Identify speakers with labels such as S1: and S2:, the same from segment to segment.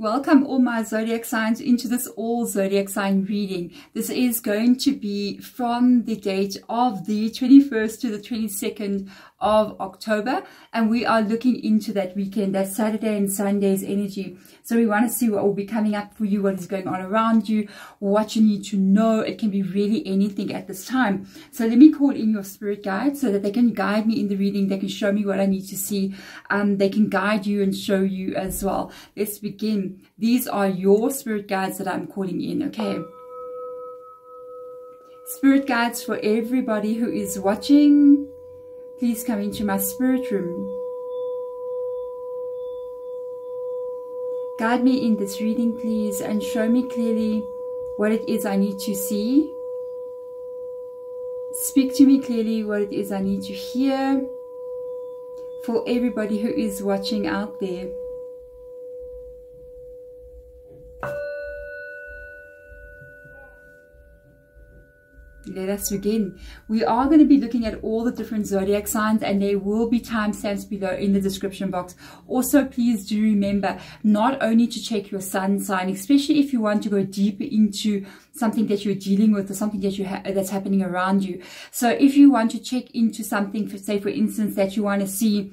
S1: Welcome all my zodiac signs into this all zodiac sign reading. This is going to be from the date of the 21st to the 22nd of October, and we are looking into that weekend, that Saturday and Sunday's energy. So we want to see what will be coming up for you, what is going on around you, what you need to know. It can be really anything at this time. So let me call in your spirit guides so that they can guide me in the reading. They can show me what I need to see. They can guide you and show you as well. Let's begin. These are your spirit guides that I'm calling in, okay? Spirit guides for everybody who is watching. Please come into my spirit room. Guide me in this reading, please, and show me clearly what it is I need to see. Speak to me clearly what it is I need to hear for everybody who is watching out there. Let us begin. We are going to be looking at all the different zodiac signs, and there will be timestamps below in the description box. Also, please do remember not only to check your sun sign, especially if you want to go deeper into something that you're dealing with or something that that's happening around you. So if you want to check into something, say for instance, that you want to see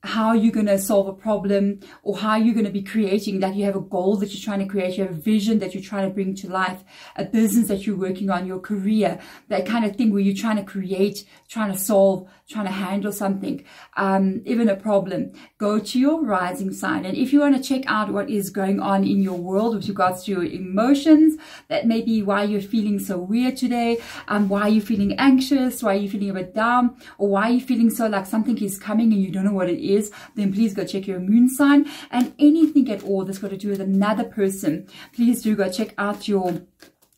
S1: how you're going to solve a problem, or how you're going to be creating, like you have a goal that you're trying to create, you have a vision that you're trying to bring to life, a business that you're working on, your career, that kind of thing where you're trying to create, trying to solve, trying to handle something, even a problem. Go to your rising sign. And if you want to check out what is going on in your world with regards to your emotions, that may be why you're feeling so weird today, why you're feeling anxious, why you're feeling a bit down, or why you're feeling so like something is coming and you don't know what it is, then please go check your moon sign. And anything at all that's got to do with another person, please do go check out your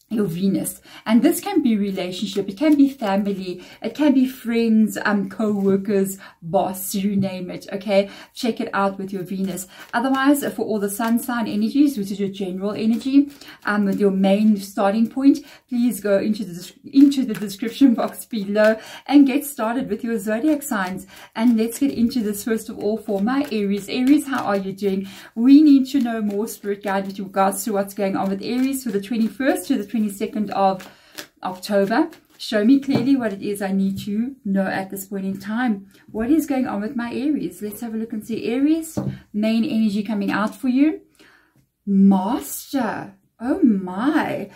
S1: Venus. And this can be relationship, it can be family, it can be friends, co-workers, boss, you name it, okay? Check it out with your Venus. Otherwise, for all the sun sign energies, which is your general energy, with your main starting point, please go into the description box below and get started with your zodiac signs. And let's get into this first of all for my Aries. Aries, how are you doing? We need to know more spirit guide with regards to what's going on with Aries for the 21st to the 22nd of October. Show me clearly what it is I need to know at this point in time. What is going on with my Aries? Let's have a look and see. Aries, main energy coming out for you. Master. Oh my.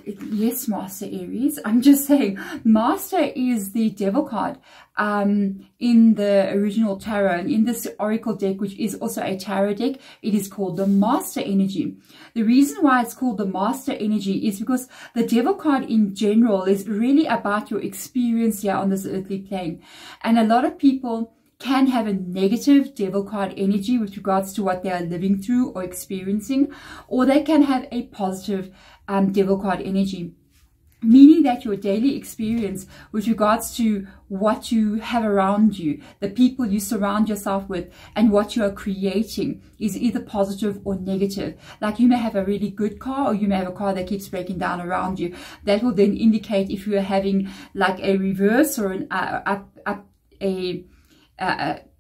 S1: Yes, Master Aries. I'm just saying, Master is the devil card in the original tarot, and in this oracle deck, which is also a tarot deck, it is called the Master energy. The reason why it's called the Master energy is because the devil card in general is really about your experience here on this earthly plane. And a lot of people can have a negative devil card energy with regards to what they are living through or experiencing, or they can have a positive devil card energy, meaning that your daily experience with regards to what you have around you, the people you surround yourself with, and what you are creating is either positive or negative. Like you may have a really good car, or you may have a car that keeps breaking down around you. That will then indicate if you are having like a reverse or an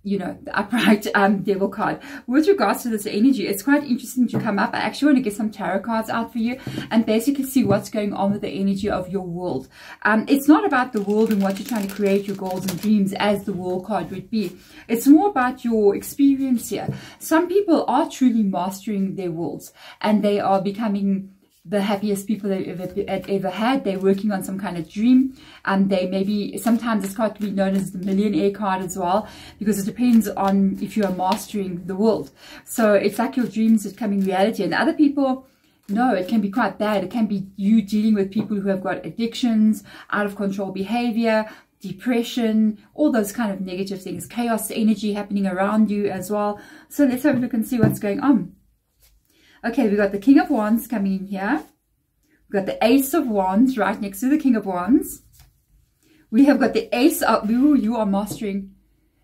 S1: you know, the upright devil card. With regards to this energy, it's quite interesting to come up. I actually want to get some tarot cards out for you and basically see what's going on with the energy of your world. It's not about the world and what you're trying to create, your goals and dreams, as the world card would be. It's more about your experience here. Some people are truly mastering their worlds, and they are becoming the happiest people they've ever had. They're working on some kind of dream, and they maybe, sometimes it's quite to be known as the millionaire card as well, because it depends on if you are mastering the world. So it's like your dreams are becoming reality. And other people, no, it can be quite bad. It can be you dealing with people who have got addictions, out of control behavior, depression, all those kind of negative things, chaos energy happening around you as well. So let's have a look and see what's going on. Okay, we've got the King of Wands coming in here. We've got the Ace of Wands right next to the King of Wands. We have got the Ace of... Ooh, you are mastering.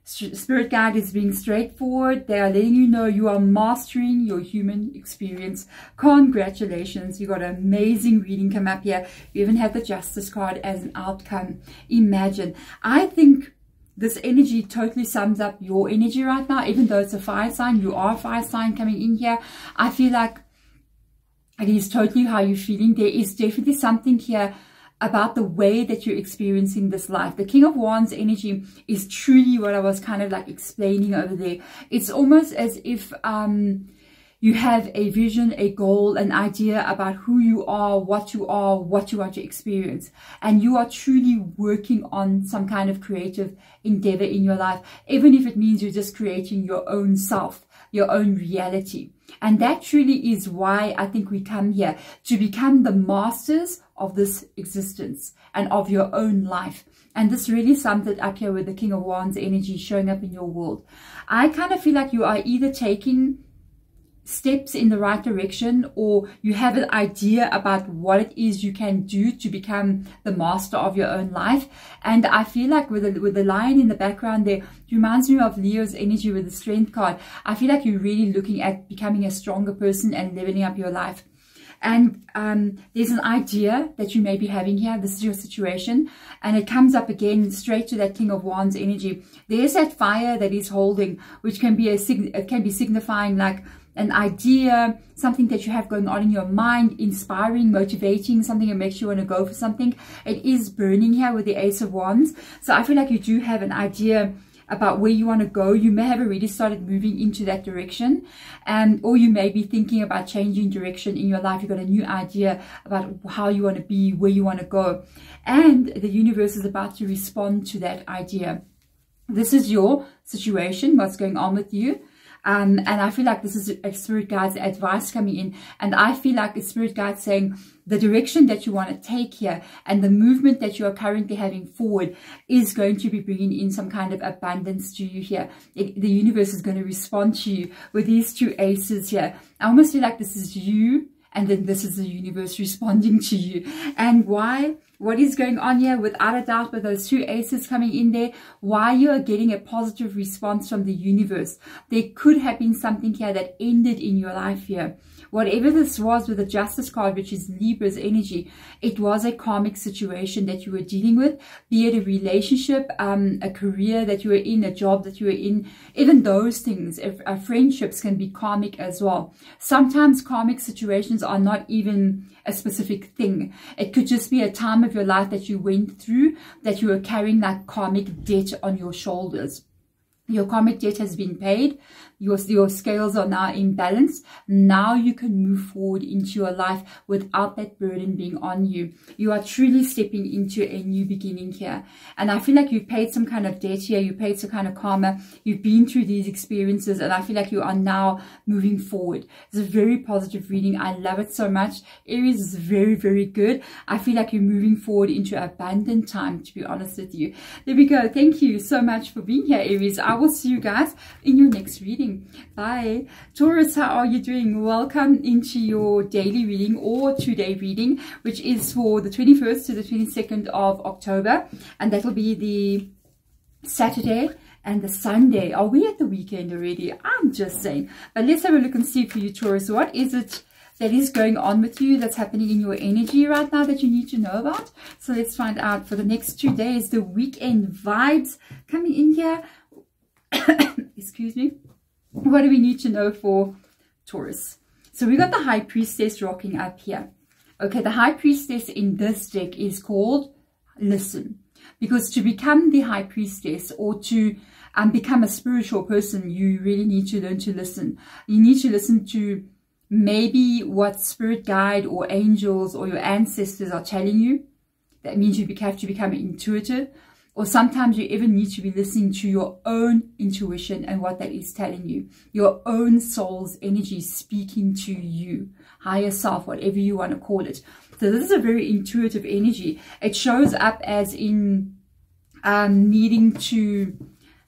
S1: Spirit guide is being straightforward. They are letting you know you are mastering your human experience. Congratulations. You got an amazing reading come up here. You even have the Justice card as an outcome. Imagine. I think this energy totally sums up your energy right now. Even though it's a fire sign, you are a fire sign coming in here. I feel like it is totally how you're feeling. There is definitely something here about the way that you're experiencing this life. The King of Wands energy is truly what I was kind of like explaining over there. It's almost as if you have a vision, a goal, an idea about who you are, what you want to experience. And you are truly working on some kind of creative endeavor in your life, even if it means you're just creating your own self, your own reality. And that truly is why I think we come here, to become the masters of this existence and of your own life. And this really sums it up here with the King of Wands energy showing up in your world. I kind of feel like you are either taking steps in the right direction, or you have an idea about what it is you can do to become the master of your own life. And I feel like with the lion in the background there, it reminds me of Leo's energy with the Strength card. I feel like you're really looking at becoming a stronger person and leveling up your life. And there's an idea that you may be having here. This is your situation, and it comes up again straight to that King of Wands energy. There's that fire that is holding, which can be it can be signifying like an idea, something that you have going on in your mind, inspiring, motivating, something that makes you want to go for something. It is burning here with the Ace of Wands. So I feel like you do have an idea about where you want to go. You may have already started moving into that direction, or you may be thinking about changing direction in your life. You've got a new idea about how you want to be, where you want to go, and the universe is about to respond to that idea. This is your situation, what's going on with you. And I feel like this is a spirit guide's advice coming in. And I feel like a spirit guide saying the direction that you want to take here and the movement that you are currently having forward is going to be bringing in some kind of abundance to you here. The universe is going to respond to you with these two aces here. I almost feel like this is you, and then this is the universe responding to you. And why? What is going on here? Without a doubt, with those two aces coming in there, why you are getting a positive response from the universe. There could have been something here that ended in your life here. Whatever this was with the Justice card, which is Libra's energy, it was a karmic situation that you were dealing with, be it a relationship, a career that you were in, a job that you were in. Even those things, friendships can be karmic as well. Sometimes karmic situations are not even a specific thing. It could just be a time of your life that you went through, that you were carrying that karmic debt on your shoulders. Your karmic debt has been paid. Your scales are now in balance. Now you can move forward into your life without that burden being on you. You are truly stepping into a new beginning here. And I feel like you've paid some kind of debt here. You paid some kind of karma. You've been through these experiences, and I feel like you are now moving forward. It's a very positive reading. I love it so much. Aries is very, very good. I feel like you're moving forward into abundant time, to be honest with you. There we go. Thank you so much for being here, Aries. I will see you guys in your next reading. Bye. Taurus, how are you doing? Welcome into your daily reading or 2-day reading, which is for the 21st to the 22nd of October. And that will be the Saturday and the Sunday. Are we at the weekend already? I'm just saying. But let's have a look and see for you, Taurus. What is it that is going on with you, that's happening in your energy right now that you need to know about? So let's find out for the next 2 days, the weekend vibes coming in here. Excuse me. What do we need to know for Taurus? So we got the High Priestess rocking up here. Okay, the High Priestess in this deck is called Listen. Because to become the High Priestess, or to become a spiritual person, you really need to learn to listen. You need to listen to maybe what spirit guide or angels or your ancestors are telling you. That means you have to become intuitive. Or sometimes you even need to be listening to your own intuition and what that is telling you. Your own soul's energy speaking to you. Higher self, whatever you want to call it. So this is a very intuitive energy. It shows up as in needing to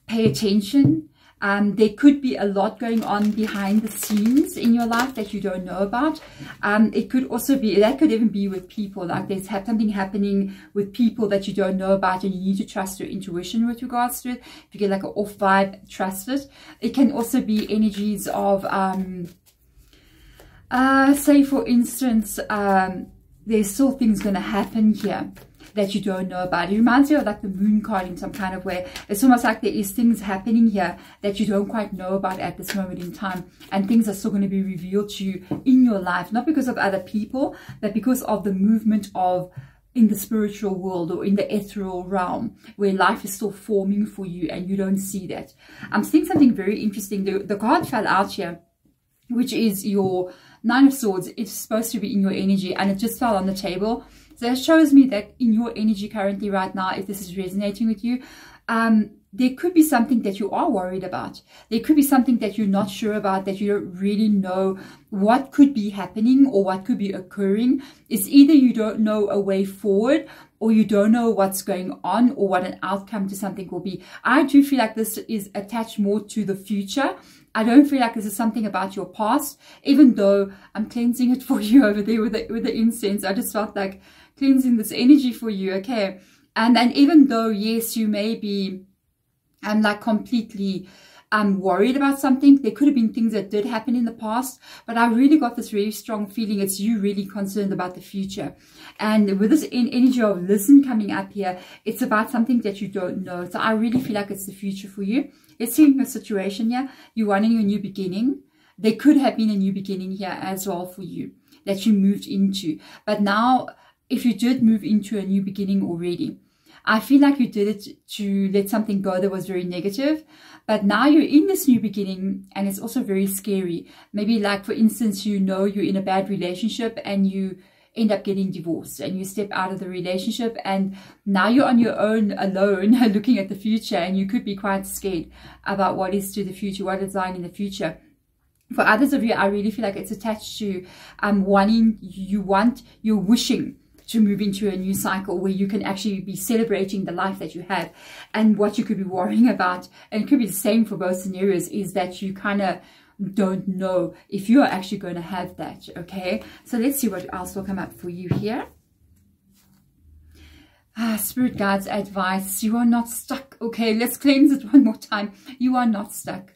S1: pay attention. There could be a lot going on behind the scenes in your life that you don't know about. It could also be, that could even be with people, like there's something happening with people that you don't know about, and you need to trust your intuition with regards to it. If you get like an off vibe, trust it. It can also be energies of, say for instance, there's still things going to happen here. that you don't know about. It reminds me of like the moon card in some kind of way. It's almost like there is things happening here that you don't quite know about at this moment in time, and things are still going to be revealed to you in your life, not because of other people, but because of the movement of in the spiritual world or in the ethereal realm, where life is still forming for you and you don't see that. I'm seeing something very interesting. The card fell out here, which is your Nine of Swords. It's supposed to be in your energy, and it just fell on the table. So that shows me that in your energy currently right now, if this is resonating with you, there could be something that you are worried about. There could be something that you're not sure about, that you don't really know what could be happening or what could be occurring. It's either you don't know a way forward, or you don't know what's going on, or what an outcome to something will be. I do feel like this is attached more to the future. I don't feel like this is something about your past, even though I'm cleansing it for you over there with the incense. I just felt like cleansing this energy for you, okay? And even though, yes, you may be like completely worried about something, there could have been things that did happen in the past, but I really got this very strong feeling it's you really concerned about the future. And with this energy of listen coming up here, it's about something that you don't know. So I really feel like it's the future for you. Let's see your situation here. You're wanting a new beginning. There could have been a new beginning here as well for you that you moved into. But now, if you did move into a new beginning already, I feel like you did it to let something go that was very negative. But now you're in this new beginning, and it's also very scary. Maybe like, for instance, you know you're in a bad relationship and you end up getting divorced, and you step out of the relationship, and now you're on your own, alone, looking at the future, and you could be quite scared about what is to the future, what is lying in the future. For others of you, I really feel like it's attached to you're wishing to move into a new cycle where you can actually be celebrating the life that you have. And what you could be worrying about, and it could be the same for both scenarios, is that you kind of don't know if you are actually going to have that, okay? So let's see what else will come up for you here. Spirit guides advice. You are not stuck. Okay, let's cleanse it one more time. You are not stuck.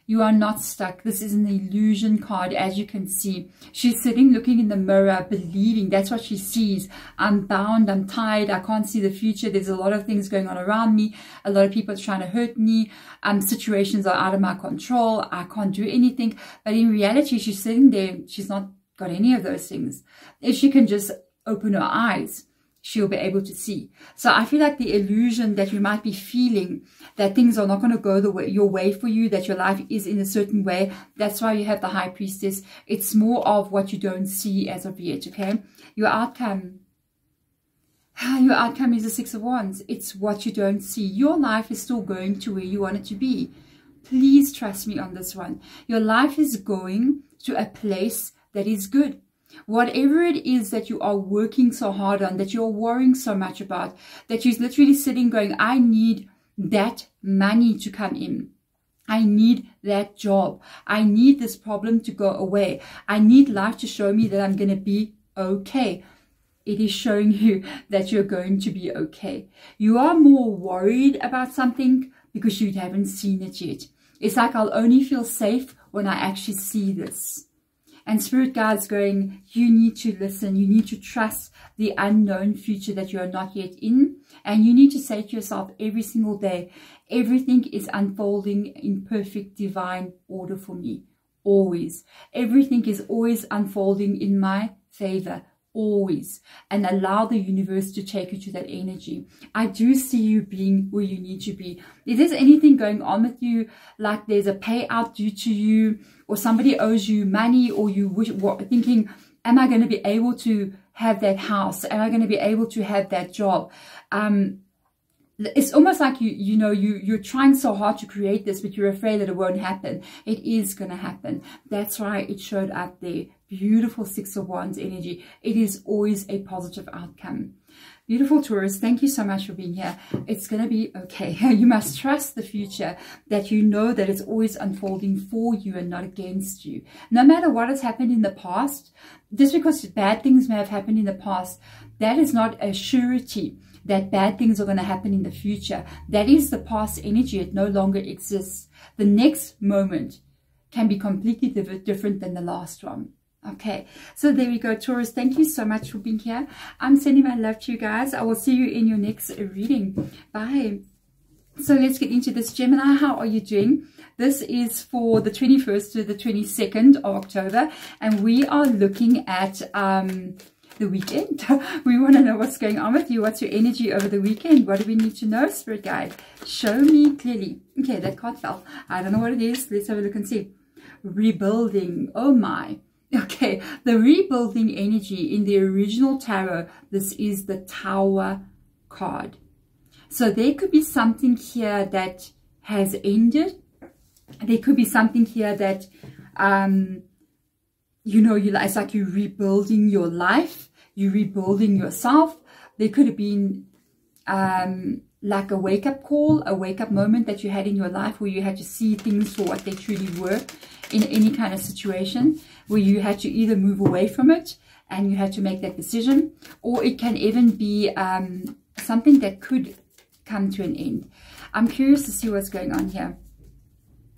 S1: You are not stuck. This is an illusion card, as you can see. She's sitting looking in the mirror, believing. That's what she sees. I'm bound. I'm tied. I can't see the future. There's a lot of things going on around me. A lot of people are trying to hurt me. Situations are out of my control. I can't do anything. But in reality, she's sitting there. She's not got any of those things. If she can just open her eyes, she'll be able to see. So I feel like the illusion that you might be feeling, that things are not going to go your way for you, that your life is in a certain way, that's why you have the High Priestess. It's more of what you don't see as of yet, okay? Your outcome is the Six of Wands. It's what you don't see. Your life is still going to where you want it to be. Please trust me on this one. Your life is going to a place that is good. Whatever it is that you are working so hard on, that you're worrying so much about, that you're literally sitting going, I need that money to come in. I need that job. I need this problem to go away. I need life to show me that I'm going to be okay. It is showing you that you're going to be okay. You are more worried about something because you haven't seen it yet. It's like, I'll only feel safe when I actually see this. And Spirit guides going, you need to listen. You need to trust the unknown future that you are not yet in. And you need to say to yourself every single day, everything is unfolding in perfect divine order for me. Always. Everything is always unfolding in my favor. Always. And allow the universe to take you to that energy. I do see you being where you need to be. If there's anything going on with you, like there's a payout due to you, or somebody owes you money, or you thinking, am I going to be able to have that house? Am I going to be able to have that job? It's almost like you're trying so hard to create this, but you're afraid that it won't happen. It is going to happen. That's why it showed up there. Beautiful Six of Wands energy. It is always a positive outcome. Beautiful Taurus, thank you so much for being here. It's going to be okay. You must trust the future, that you know that it's always unfolding for you and not against you. No matter what has happened in the past, just because bad things may have happened in the past, that is not a surety that bad things are going to happen in the future. That is the past energy. It no longer exists. The next moment can be completely different than the last one. Okay, so there we go, Taurus. Thank you so much for being here. I'm sending my love to you guys. I will see you in your next reading. Bye. So let's get into this. Gemini, how are you doing? This is for the 21st to the 22nd of October, and we are looking at the weekend. We want to know what's going on with you. What's your energy over the weekend? What do we need to know, Spirit Guide? Show me clearly. Okay, that card fell. I don't know what it is. Let's have a look and see. Rebuilding. Oh my. Okay, the rebuilding energy in the original tarot, this is the Tower card. So there could be something here that has ended. There could be something here that, you know, it's like you're rebuilding your life. You're rebuilding yourself. There could have been like a wake-up call, a wake-up moment that you had in your life where you had to see things for what they truly were in any kind of situation, where you had to either move away from it and you had to make that decision, or it can even be something that could come to an end. I'm curious to see what's going on here.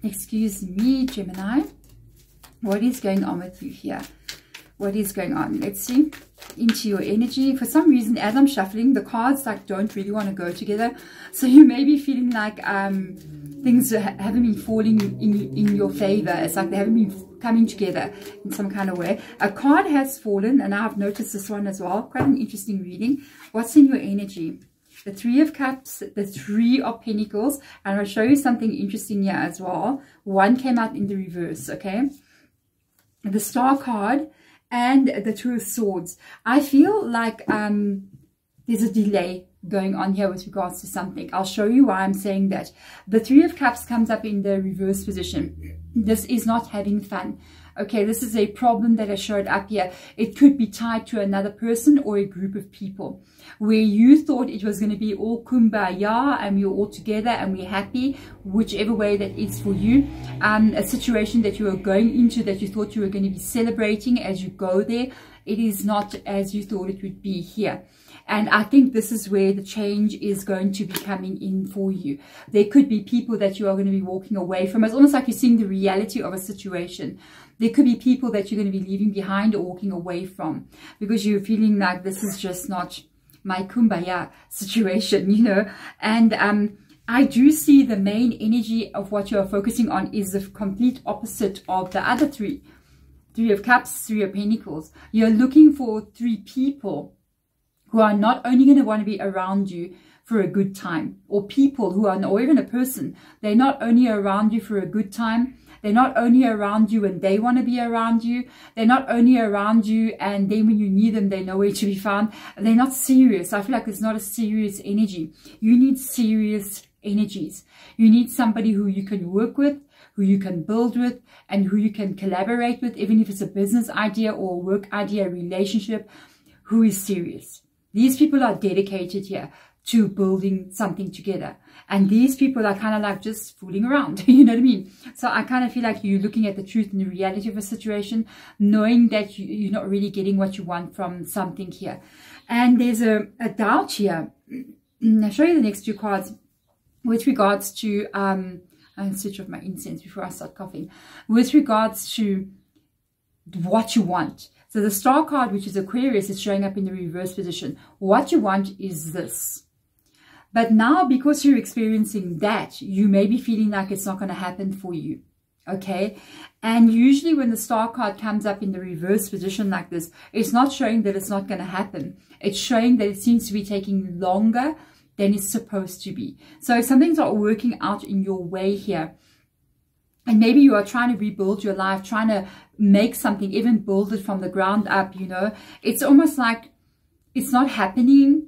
S1: Excuse me, Gemini. What is going on with you here? What is going on? Let's see. Into your energy. For some reason, as I'm shuffling, the cards like don't really want to go together. So you may be feeling like things haven't been falling in your favor. It's like they haven't been coming together in some kind of way. A card has fallen, and I've noticed this one as well. Quite an interesting reading. What's in your energy? The Three of Cups, the Three of Pentacles, and I'll show you something interesting here as well. One came out in the reverse, okay? The Star card and the Two of Swords. I feel like there's a delay going on here with regards to something. I'll show you why I'm saying that. The Three of Cups comes up in the reverse position. This is not having fun. Okay, this is a problem that has showed up here. It could be tied to another person or a group of people where you thought it was going to be all kumbaya and we're all together and we're happy, whichever way that is for you. A situation that you were going into that you thought you were going to be celebrating as you go there. It is not as you thought it would be here. And I think this is where the change is going to be coming in for you. There could be people that you are going to be walking away from. It's almost like you're seeing the reality of a situation. There could be people that you're going to be leaving behind or walking away from because you're feeling like this is just not my kumbaya situation, you know. And I do see the main energy of what you're focusing on is the complete opposite of the other three. Three of Cups, Three of Pentacles. You're looking for three people who are not only going to want to be around you for a good time, or people who are, or even a person, they're not only around you for a good time, they're not only around you when they want to be around you, they're not only around you and then when you need them, they know where to be found. They're not serious. I feel like it's not a serious energy. You need serious energies. You need somebody who you can work with, who you can build with, and who you can collaborate with, even if it's a business idea or a work idea, a relationship, who is serious. These people are dedicated here to building something together. And these people are kind of like just fooling around. You know what I mean? So I kind of feel like you're looking at the truth and the reality of a situation, knowing that you're not really getting what you want from something here. And there's a doubt here. I'll show you the next two cards with regards to, I'll switch off my incense before I start coughing. With regards to what you want. So the Star card, which is Aquarius, is showing up in the reverse position. What you want is this. But now, because you're experiencing that, you may be feeling like it's not going to happen for you. Okay? And usually when the Star card comes up in the reverse position like this, it's not showing that it's not going to happen. It's showing that it seems to be taking longer than it's supposed to be. So if something's not working out in your way here, and maybe you are trying to rebuild your life, trying to make something, even build it from the ground up, you know, it's almost like it's not happening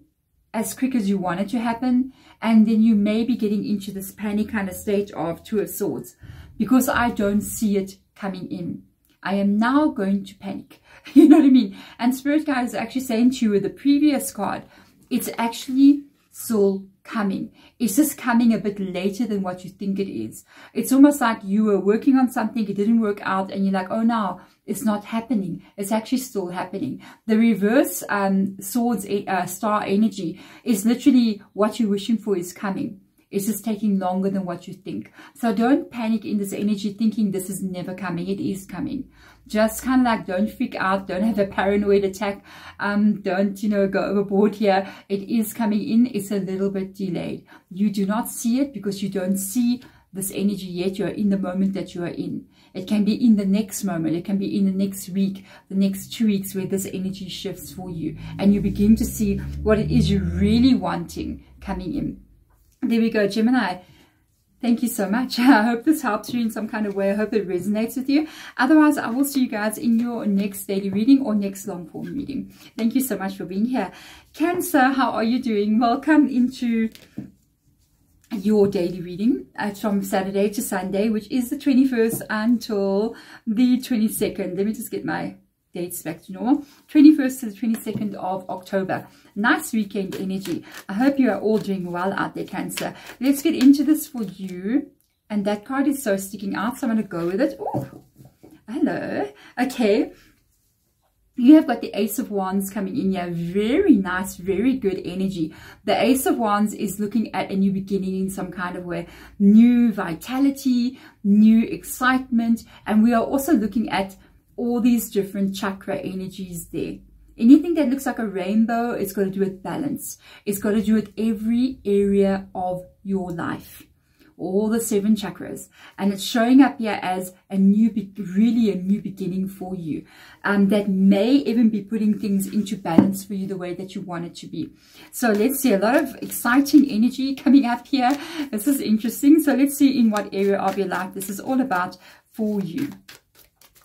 S1: as quick as you want it to happen. And then you may be getting into this panic kind of state of Two of Swords, because I don't see it coming in. I am now going to panic. You know what I mean? And Spirit Guide is actually saying to you with the previous card, it's actually still coming. It's just coming a bit later than what you think it is. It's almost like you were working on something, it didn't work out, and you're like, oh, now it's not happening. It's actually still happening. The reverse Swords Star energy is literally what you're wishing for is coming. It's just taking longer than what you think. So don't panic in this energy thinking this is never coming. It is coming. Just kind of like, don't freak out. Don't have a paranoid attack. Don't, you know, go overboard here. It is coming in. It's a little bit delayed. You do not see it because you don't see this energy yet. You're in the moment that you are in. It can be in the next moment. It can be in the next week, the next 2 weeks, where this energy shifts for you. And you begin to see what it is you're really wanting coming in. There we go, Gemini. Thank you so much. I hope this helps you in some kind of way. I hope it resonates with you. Otherwise, I will see you guys in your next daily reading or next long form reading. Thank you so much for being here. Cancer, how are you doing? Welcome into your daily reading. It's from Saturday to Sunday, which is the 21st until the 22nd. Let me just get my dates back to normal. 21st to the 22nd of October. Nice weekend energy. I hope you are all doing well out there, Cancer. Let's get into this for you. And that card is so sticking out, so I'm going to go with it. Oh, hello. Okay. You have got the Ace of Wands coming in here. Very nice, very good energy. The Ace of Wands is looking at a new beginning in some kind of way. New vitality, new excitement. And we are also looking at all these different chakra energies there. Anything that looks like a rainbow, it's got to do with balance. It's got to do with every area of your life. All the 7 chakras. And it's showing up here as a new, really a new beginning for you. That may even be putting things into balance for you the way that you want it to be. So let's see, a lot of exciting energy coming up here. This is interesting. So let's see in what area of your life this is all about for you.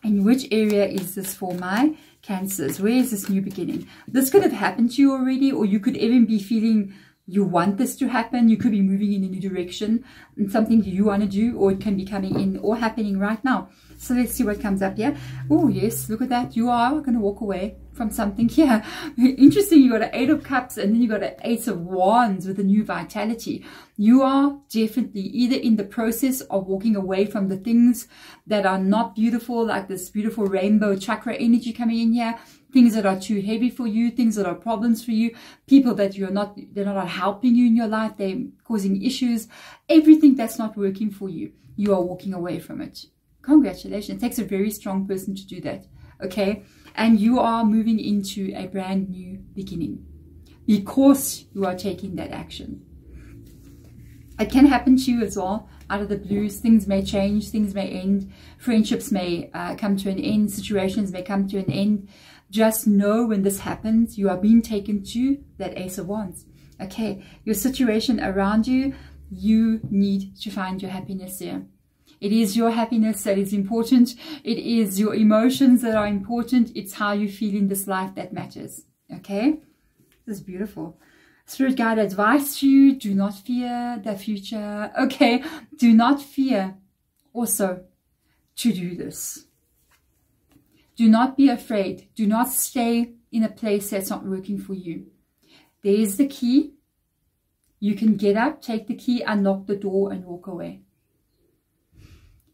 S1: In which area is this for my Cancers? Where is this new beginning? This could have happened to you already, or you could even be feeling you want this to happen. You could be moving in a new direction and something you want to do, or it can be coming in or happening right now. So let's see what comes up here. Oh, yes, look at that. You are going to walk away from something here. Interesting, you got an 8 of Cups and then you got an Ace of Wands with a new vitality. You are definitely either in the process of walking away from the things that are not beautiful, like this beautiful rainbow chakra energy coming in here, things that are too heavy for you, things that are problems for you, people that they're not helping you in your life, they're causing issues, everything that's not working for you, you are walking away from it. Congratulations. It takes a very strong person to do that. Okay. And you are moving into a brand new beginning because you are taking that action. It can happen to you as well. Out of the blues, things may change, things may end, friendships may come to an end, situations may come to an end. Just know when this happens, you are being taken to that Ace of Wands. Okay. Your situation around you, you need to find your happiness there. It is your happiness that is important. It is your emotions that are important. It's how you feel in this life that matters. Okay? This is beautiful. Spirit guide advice to you, do not fear the future. Okay? Do not fear also to do this. Do not be afraid. Do not stay in a place that's not working for you. There is the key. You can get up, take the key, unlock the door and walk away.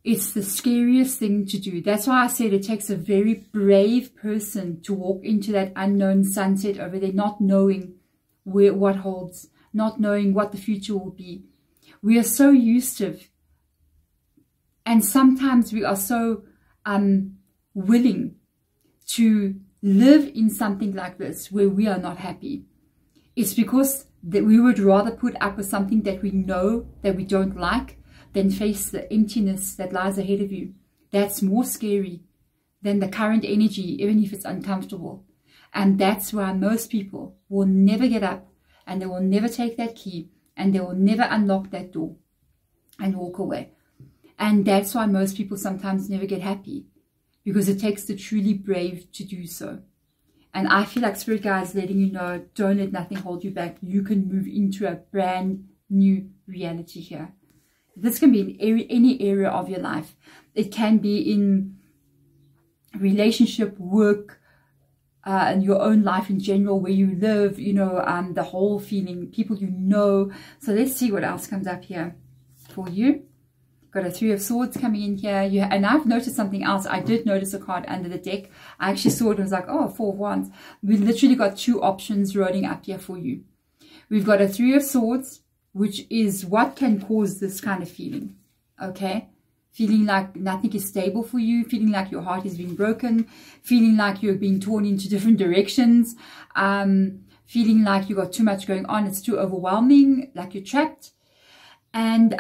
S1: It's the scariest thing to do. That's why I said it takes a very brave person to walk into that unknown sunset over there, not knowing what holds, not knowing what the future will be. We are so used to, and sometimes we are so willing to live in something like this where we are not happy. It's because that we would rather put up with something that we know that we don't like than face the emptiness that lies ahead of you. That's more scary than the current energy, even if it's uncomfortable. And that's why most people will never get up, and they will never take that key, and they will never unlock that door and walk away. And that's why most people sometimes never get happy, because it takes the truly brave to do so. And I feel like Spirit Guide is letting you know, don't let nothing hold you back. You can move into a brand new reality here. This can be in any area of your life. It can be in relationship, work, and your own life in general, where you live, you know, the whole feeling, people you know. So let's see what else comes up here for you. Got a 3 of Swords coming in here. And I've noticed something else. I did notice a card under the deck. I actually saw it and was like, oh, 4 of Wands. We literally got 2 options rolling up here for you. We've got a 3 of Swords. which is what can cause this kind of feeling, okay? Feeling like nothing is stable for you, feeling like your heart is being broken, feeling like you're being torn into different directions, feeling like you got too much going on, it's too overwhelming, like you're trapped. And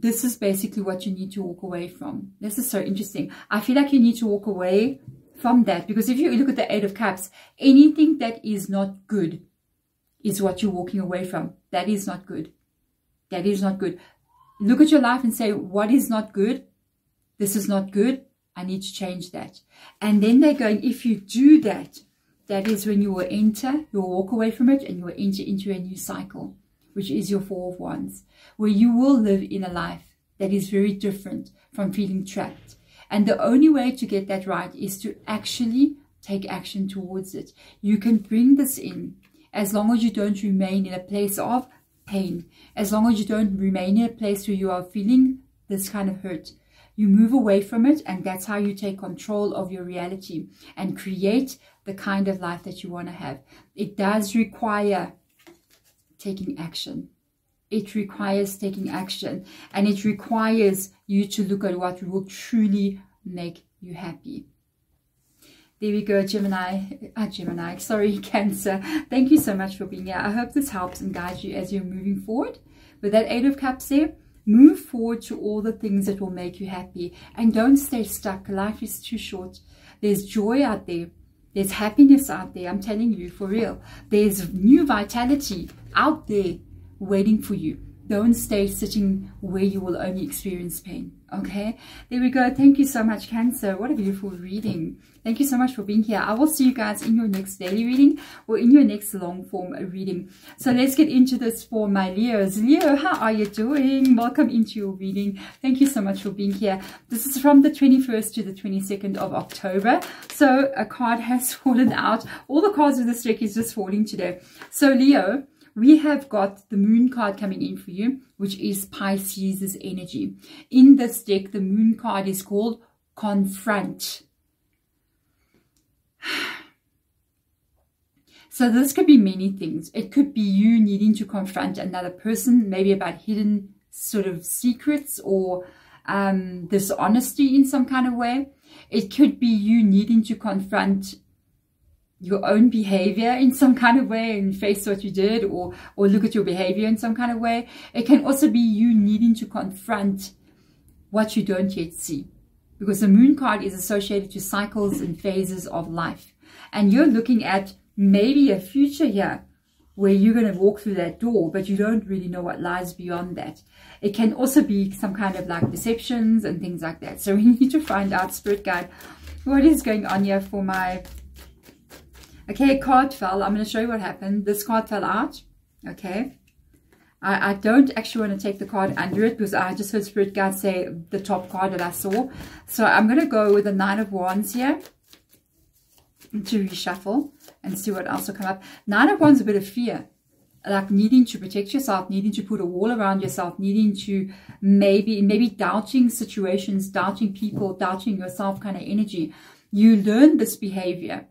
S1: this is basically what you need to walk away from. This is so interesting. I feel like you need to walk away from that, because if you look at the Eight of Cups, anything that is not good is what you're walking away from. That is not good. That is not good. Look at your life and say, what is not good? This is not good. I need to change that. And then they're going, if you do that, that is when you will enter, you'll walk away from it, and you will enter into a new cycle, which is your Four of Wands, where you will live in a life that is very different from feeling trapped. And the only way to get that right is to actually take action towards it. You can bring this in as long as you don't remain in a place of pain, as long as you don't remain in a place where you are feeling this kind of hurt. You move away from it, and that's how you take control of your reality and create the kind of life that you want to have. It does require taking action. It requires taking action, and it requires you to look at what will truly make you happy. There we go, Cancer. Thank you so much for being here. I hope this helps and guides you as you're moving forward. With that Eight of Cups there, move forward to all the things that will make you happy, and don't stay stuck. Life is too short. There's joy out there. There's happiness out there. I'm telling you, for real. There's new vitality out there waiting for you. Don't stay sitting where you will only experience pain. Okay, there we go. Thank you so much, Cancer. What a beautiful reading. Thank you so much for being here. I will see you guys in your next daily reading or in your next long form reading. So let's get into this for my Leos. Leo, how are you doing? Welcome into your reading. Thank you so much for being here. This is from the 21st to the 22nd of October. So a card has fallen out. All the cards of this deck is just falling today. So Leo, we have got the Moon card coming in for you, which is Pisces' energy. In this deck, the Moon card is called Confront. So this could be many things. It could be you needing to confront another person, maybe about hidden sort of secrets or dishonesty in some kind of way. It could be you needing to confront your own behavior in some kind of way and face what you did, or look at your behavior in some kind of way. It can also be you needing to confront what you don't yet see, because the Moon card is associated to cycles and phases of life, and you're looking at maybe a future here where you're going to walk through that door, but you don't really know what lies beyond that. It can also be some kind of like deceptions and things like that. So we need to find out, Spirit Guide, what is going on here for my... Okay, a card fell. I'm going to show you what happened. This card fell out. Okay. I don't actually want to take the card under it, because I just heard Spirit Guide say the top card that I saw. So I'm going to go with the Nine of Wands here to reshuffle and see what else will come up. Nine of Wands is a bit of fear. Like needing to protect yourself, needing to put a wall around yourself, needing to maybe doubting situations, doubting people, doubting yourself kind of energy. You learn this behavior,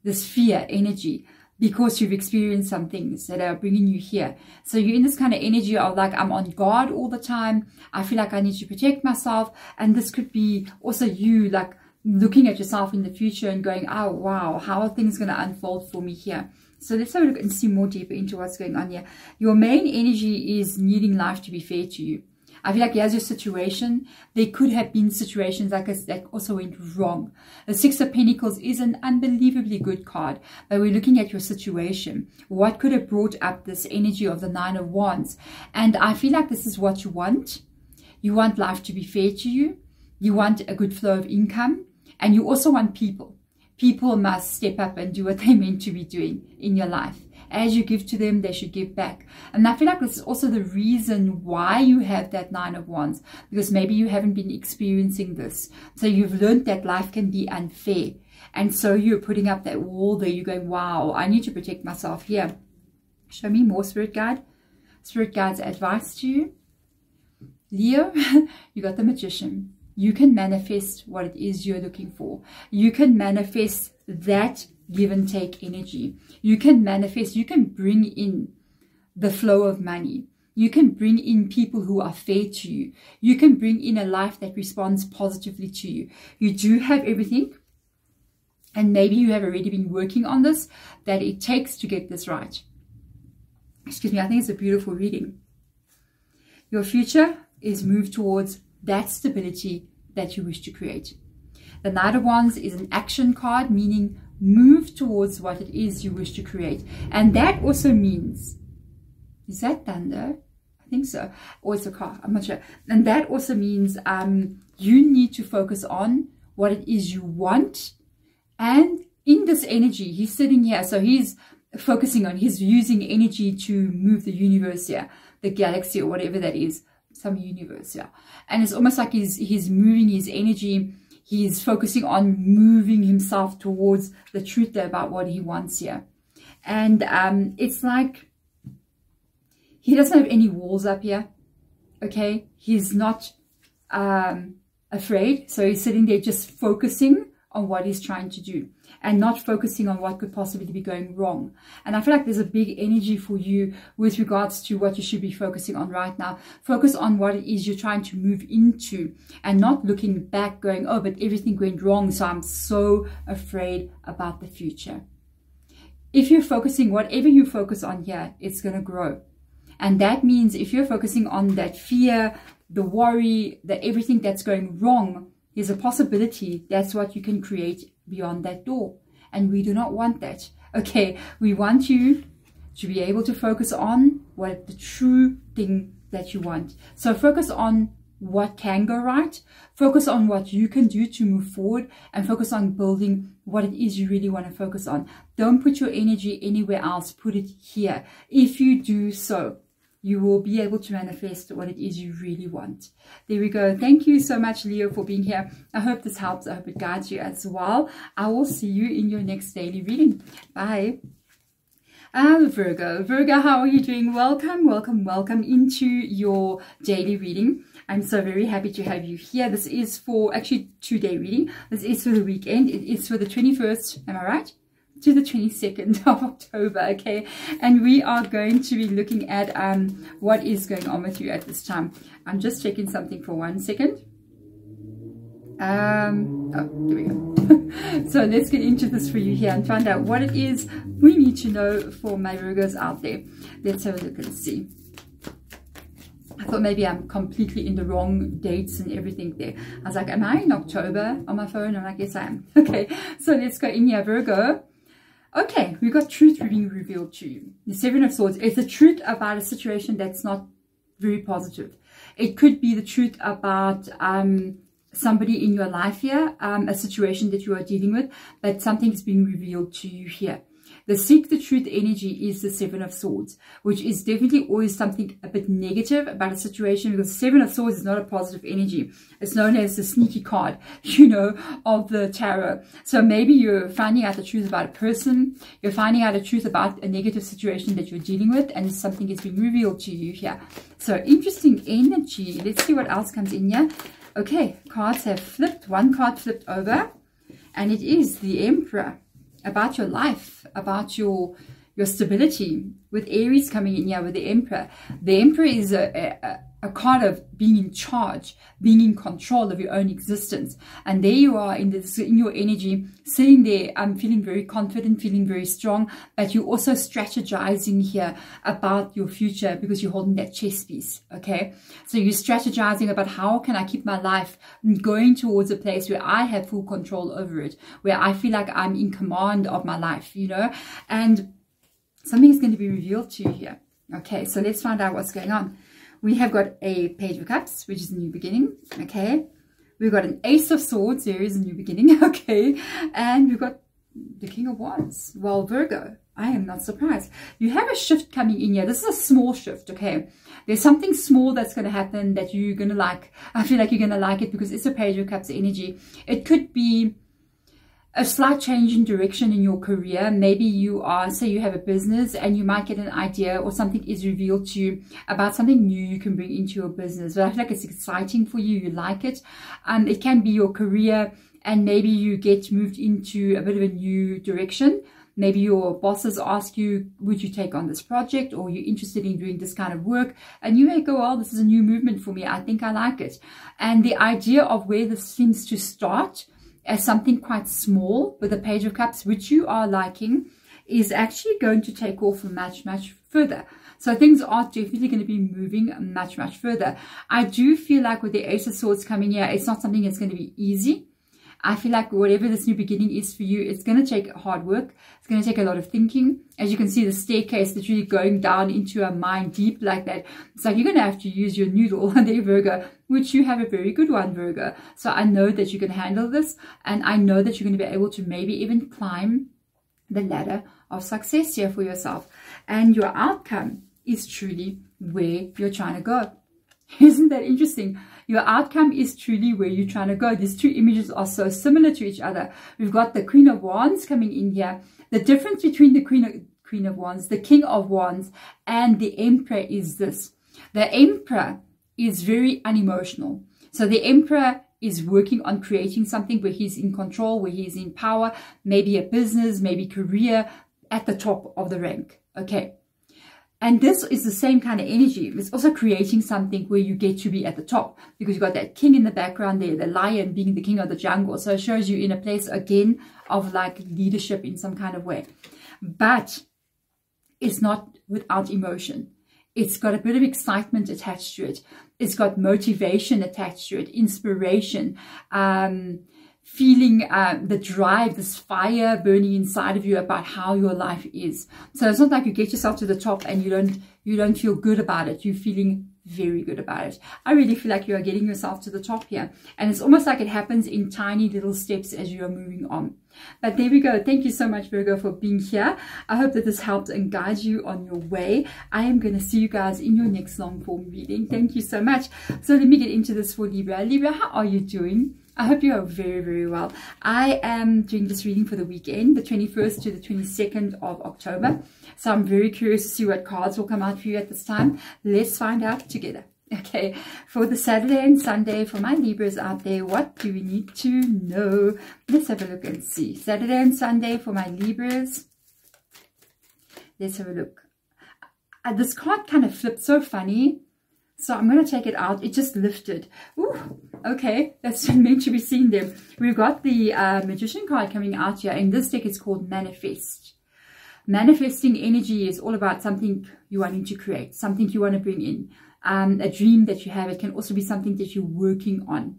S1: this fear energy, because you've experienced some things that are bringing you here. So you're in this kind of energy of like, I'm on guard all the time. I feel like I need to protect myself. And this could be also you like looking at yourself in the future and going, oh, wow, how are things going to unfold for me here? So let's have a look and see more deeper into what's going on here. Your main energy is needing life to be fair to you. I feel like here's your situation. There could have been situations like this that also went wrong. The Six of Pentacles is an unbelievably good card, but we're looking at your situation. What could have brought up this energy of the Nine of Wands? And I feel like this is what you want. You want life to be fair to you. You want a good flow of income. And you also want people. People must step up and do what they're meant to be doing in your life. As you give to them, they should give back. And I feel like this is also the reason why you have that Nine of Wands, because maybe you haven't been experiencing this. So you've learned that life can be unfair. And so you're putting up that wall there. You're going, wow, I need to protect myself here. Show me more, Spirit Guide. Spirit Guide's advice to you. Leo, you got the Magician. You can manifest what it is you're looking for. You can manifest that give and take energy. You can manifest, you can bring in the flow of money. You can bring in people who are fair to you. You can bring in a life that responds positively to you. You do have everything. And maybe you have already been working on this, that it takes to get this right. Excuse me, I think it's a beautiful reading. Your future is moved towards that stability that you wish to create. The Knight of Wands is an action card, meaning move towards what it is you wish to create. And that also means, is that thunder? I think so. Or it's a car, I'm not sure. And that also means you need to focus on what it is you want. And in this energy, he's sitting here, so he's focusing on, he's using energy to move the universe here, the galaxy or whatever that is, some universe here. And it's almost like he's moving his energy, he's focusing on moving himself towards the truth about what he wants here. And it's like he doesn't have any walls up here, okay? He's not afraid, so he's sitting there just focusing on what he's trying to do and not focusing on what could possibly be going wrong. And I feel like there's a big energy for you with regards to what you should be focusing on right now. Focus on what it is you're trying to move into and not looking back going, oh, but everything went wrong, so I'm so afraid about the future. If you're focusing, whatever you focus on here, it's going to grow. And that means if you're focusing on that fear, the worry, that everything that's going wrong, there's a possibility that's what you can create beyond that door. And we do not want that. Okay, we want you to be able to focus on what the true thing that you want. So focus on what can go right. Focus on what you can do to move forward. And focus on building what it is you really want to focus on. Don't put your energy anywhere else. Put it here. If you do so, you will be able to manifest what it is you really want. There we go. Thank you so much, Leo, for being here. I hope this helps. I hope it guides you as well. I will see you in your next daily reading. Bye. Virgo. Virgo, how are you doing? Welcome, welcome, welcome into your daily reading. I'm so very happy to have you here. This is for actually 2-day reading. This is for the weekend. It is for the 21st. Am I right? To the 22nd of October, okay? And we are going to be looking at what is going on with you at this time. I'm just checking something for 1 second. Oh, here we go. So let's get into this for you here and find out what it is we need to know for my Virgos out there. Let's have a look and see. I thought maybe I'm completely in the wrong dates and everything there. I was like, am I in October on my phone? And I guess I am. Okay, so let's go in here, Virgo. Okay, we've got truth being revealed to you. The Seven of Swords. It's the truth about a situation that's not very positive. It could be the truth about somebody in your life here, a situation that you are dealing with, but something is being revealed to you here. The seek the truth energy is the Seven of Swords, which is definitely always something a bit negative about a situation, because the Seven of Swords is not a positive energy. It's known as the sneaky card, you know, of the tarot. So maybe you're finding out the truth about a person, you're finding out the truth about a negative situation that you're dealing with, and something is being revealed to you here. So interesting energy. Let's see what else comes in here. Okay, cards have flipped. One card flipped over, and it is the Emperor. About your life, about your stability, with Aries coming in here with the Emperor. The Emperor is a card of being in charge, being in control of your own existence. And there you are in your energy, sitting there, feeling very confident, feeling very strong, but you're also strategizing here about your future because you're holding that chess piece, okay? So you're strategizing about how can I keep my life going towards a place where I have full control over it, where I feel like I'm in command of my life, you know? And something is going to be revealed to you here. Okay, so let's find out what's going on. We have got a Page of Cups, which is a new beginning, okay? We've got an Ace of Swords, there is a new beginning, okay? And we've got the King of Wands. Well, Virgo, I am not surprised. You have a shift coming in here. This is a small shift, okay? There's something small that's going to happen that you're going to like. I feel like you're going to like it because it's a Page of Cups energy. It could be a slight change in direction in your career. Maybe you are, say you have a business and you might get an idea or something is revealed to you about something new you can bring into your business. But I feel like it's exciting for you. You like it. It can be your career and maybe you get moved into a bit of a new direction. Maybe your bosses ask you, would you take on this project, or you're interested in doing this kind of work, and you may go, well, this is a new movement for me, I think I like it. And the idea of where this seems to start as something quite small with the Page of Cups, which you are liking, is actually going to take off much, much further. So things are definitely going to be moving much, much further. I do feel like with the Ace of Swords coming here, it's not something that's going to be easy. I feel like whatever this new beginning is for you, it's going to take hard work. It's going to take a lot of thinking. As you can see, the staircase literally going down into a mine deep like that. It's like you're going to have to use your noodle there, Virgo, which you have a very good one, Virgo. So I know that you can handle this, and I know that you're going to be able to maybe even climb the ladder of success here for yourself. And your outcome is truly where you're trying to go. Isn't that interesting? Your outcome is truly where you're trying to go. These two images are so similar to each other. We've got the Queen of Wands coming in here. The difference between the Queen of Wands, the King of Wands, and the Emperor is this. The Emperor is very unemotional. So the Emperor is working on creating something where he's in control, where he's in power, maybe a business, maybe career, at the top of the rank. Okay. And this is the same kind of energy. It's also creating something where you get to be at the top, because you've got that king in the background there, the lion being the king of the jungle. So it shows you in a place again of like leadership in some kind of way. But it's not without emotion. It's got a bit of excitement attached to it. It's got motivation attached to it, inspiration, feeling the drive, this fire burning inside of you about how your life is. So it's not like you get yourself to the top and you don't feel good about it. You're feeling very good about it. I really feel like you are getting yourself to the top here. And it's almost like it happens in tiny little steps as you are moving on. But there we go. Thank you so much, Virgo, for being here. I hope that this helped and guides you on your way. I am going to see you guys in your next long form reading. Thank you so much. So let me get into this for Libra. Libra, how are you doing? I hope you are very, very well. I am doing this reading for the weekend, the 21st to the 22nd of October. So I'm very curious to see what cards will come out for you at this time. Let's find out together. Okay, for the Saturday and Sunday, for my Libras out there, what do we need to know? Let's have a look and see. Saturday and Sunday for my Libras. Let's have a look. This card kind of flipped so funny. So I'm going to take it out. It just lifted. Ooh, okay, that's meant to be seen there. We've got the Magician card coming out here. In this deck, it's called Manifest. Manifesting energy is all about something you wanting to create, something you want to bring in, a dream that you have. It can also be something that you're working on.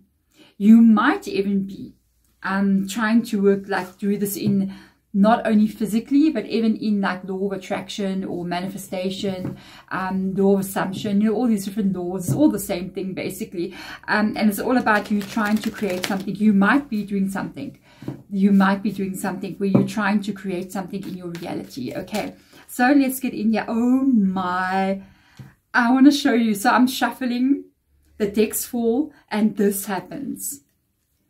S1: You might even be trying to work, like do this in not only physically, but even in like law of attraction or manifestation, law of assumption, you know, all these different laws, all the same thing basically. And it's all about you trying to create something. You might be doing something. You might be doing something where you're trying to create something in your reality. Okay, so let's get in here. Oh my, I want to show you. So I'm shuffling, the decks fall, and this happens.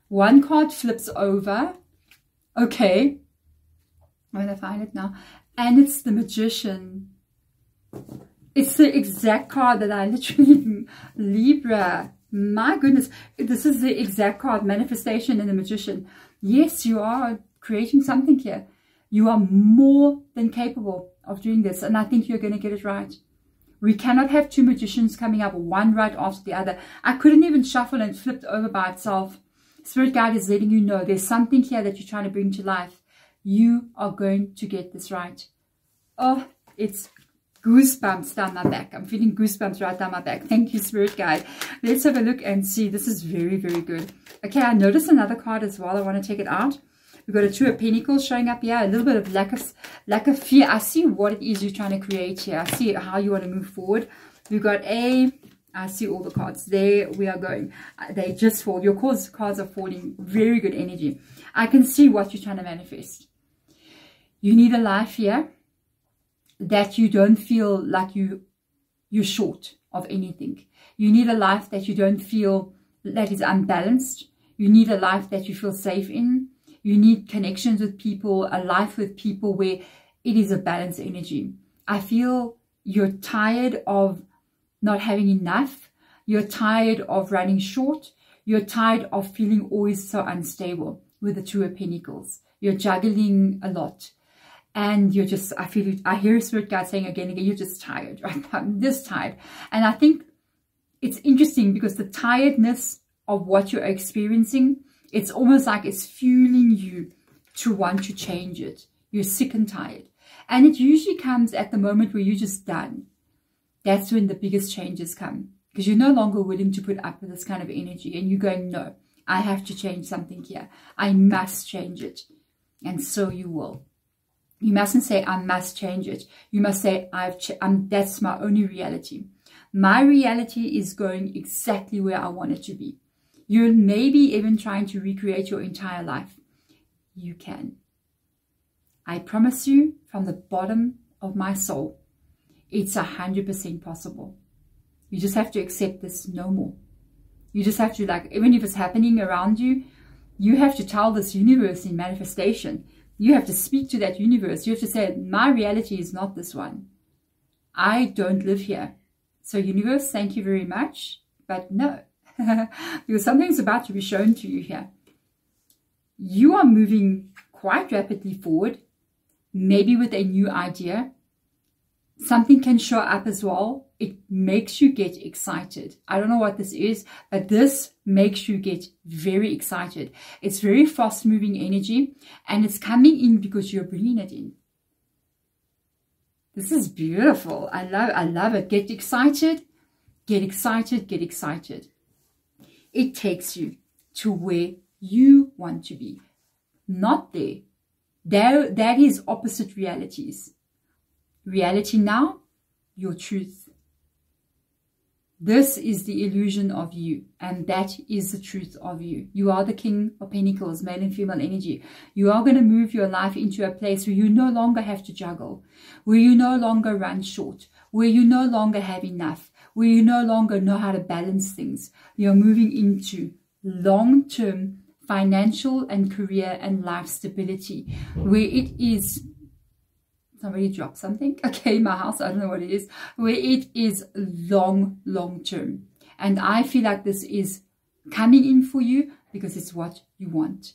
S1: One card flips over. Okay. I'm going to find it now. And it's the Magician. It's the exact card that I literally... Libra. My goodness. This is the exact card. Manifestation and the Magician. Yes, you are creating something here. You are more than capable of doing this. And I think you're going to get it right. We cannot have two Magicians coming up, one right after the other. I couldn't even shuffle and flipped over by itself. Spirit guide is letting you know there's something here that you're trying to bring to life. You are going to get this right. Oh, it's goosebumps down my back. I'm feeling goosebumps right down my back. Thank you, Spirit Guide. Let's have a look and see. This is very, very good. Okay, I noticed another card as well. I want to take it out. We've got a Two of Pentacles showing up here. A little bit of lack of fear. I see what it is you're trying to create here. I see how you want to move forward. We've got I see all the cards. There we are going. They just fall. Your cards are falling. Very good energy. I can see what you're trying to manifest. You need a life here that you don't feel like you're short of anything. You need a life that you don't feel that is unbalanced. You need a life that you feel safe in. You need connections with people, a life with people where it is a balanced energy. I feel you're tired of not having enough. You're tired of running short. You're tired of feeling always so unstable with the Two of Pentacles. You're juggling a lot. and you're just, I hear Spirit guide saying again, you're just tired, right? I'm just tired. And I think it's interesting because the tiredness of what you're experiencing, it's almost like it's fueling you to want to change it. You're sick and tired. And it usually comes at the moment where you're just done. That's when the biggest changes come, because you're no longer willing to put up with this kind of energy, and you're going, no, I have to change something here. I must change it. And so you will. You mustn't say, I must change it. You must say, that's my only reality. My reality is going exactly where I want it to be. You're maybe even trying to recreate your entire life. You can. I promise you from the bottom of my soul, it's 100% possible. You just have to accept this no more. You just have to, like, even if it's happening around you, you have to tell this universe in manifestation. You have to speak to that universe. You have to say, my reality is not this one. I don't live here. So universe, thank you very much, but no. Because something's about to be shown to you here. You are moving quite rapidly forward, maybe with a new idea. Something can show up as well. It makes you get excited. I don't know what this is, but this makes you get very excited. It's very fast moving energy, and it's coming in because you're bringing it in. This is beautiful. I love it. Get excited, get excited, get excited. It takes you to where you want to be, not there. That is opposite realities. Reality now, your truth. This is the illusion of you, and that is the truth of you. You are the King of Pentacles, male and female energy. You are going to move your life into a place where you no longer have to juggle, where you no longer run short, where you no longer have enough, where you no longer know how to balance things. You're moving into long-term financial and career and life stability, where it is... Somebody dropped something. Okay, my house, I don't know what it is. Where it is long term. And I feel like this is coming in for you because it's what you want.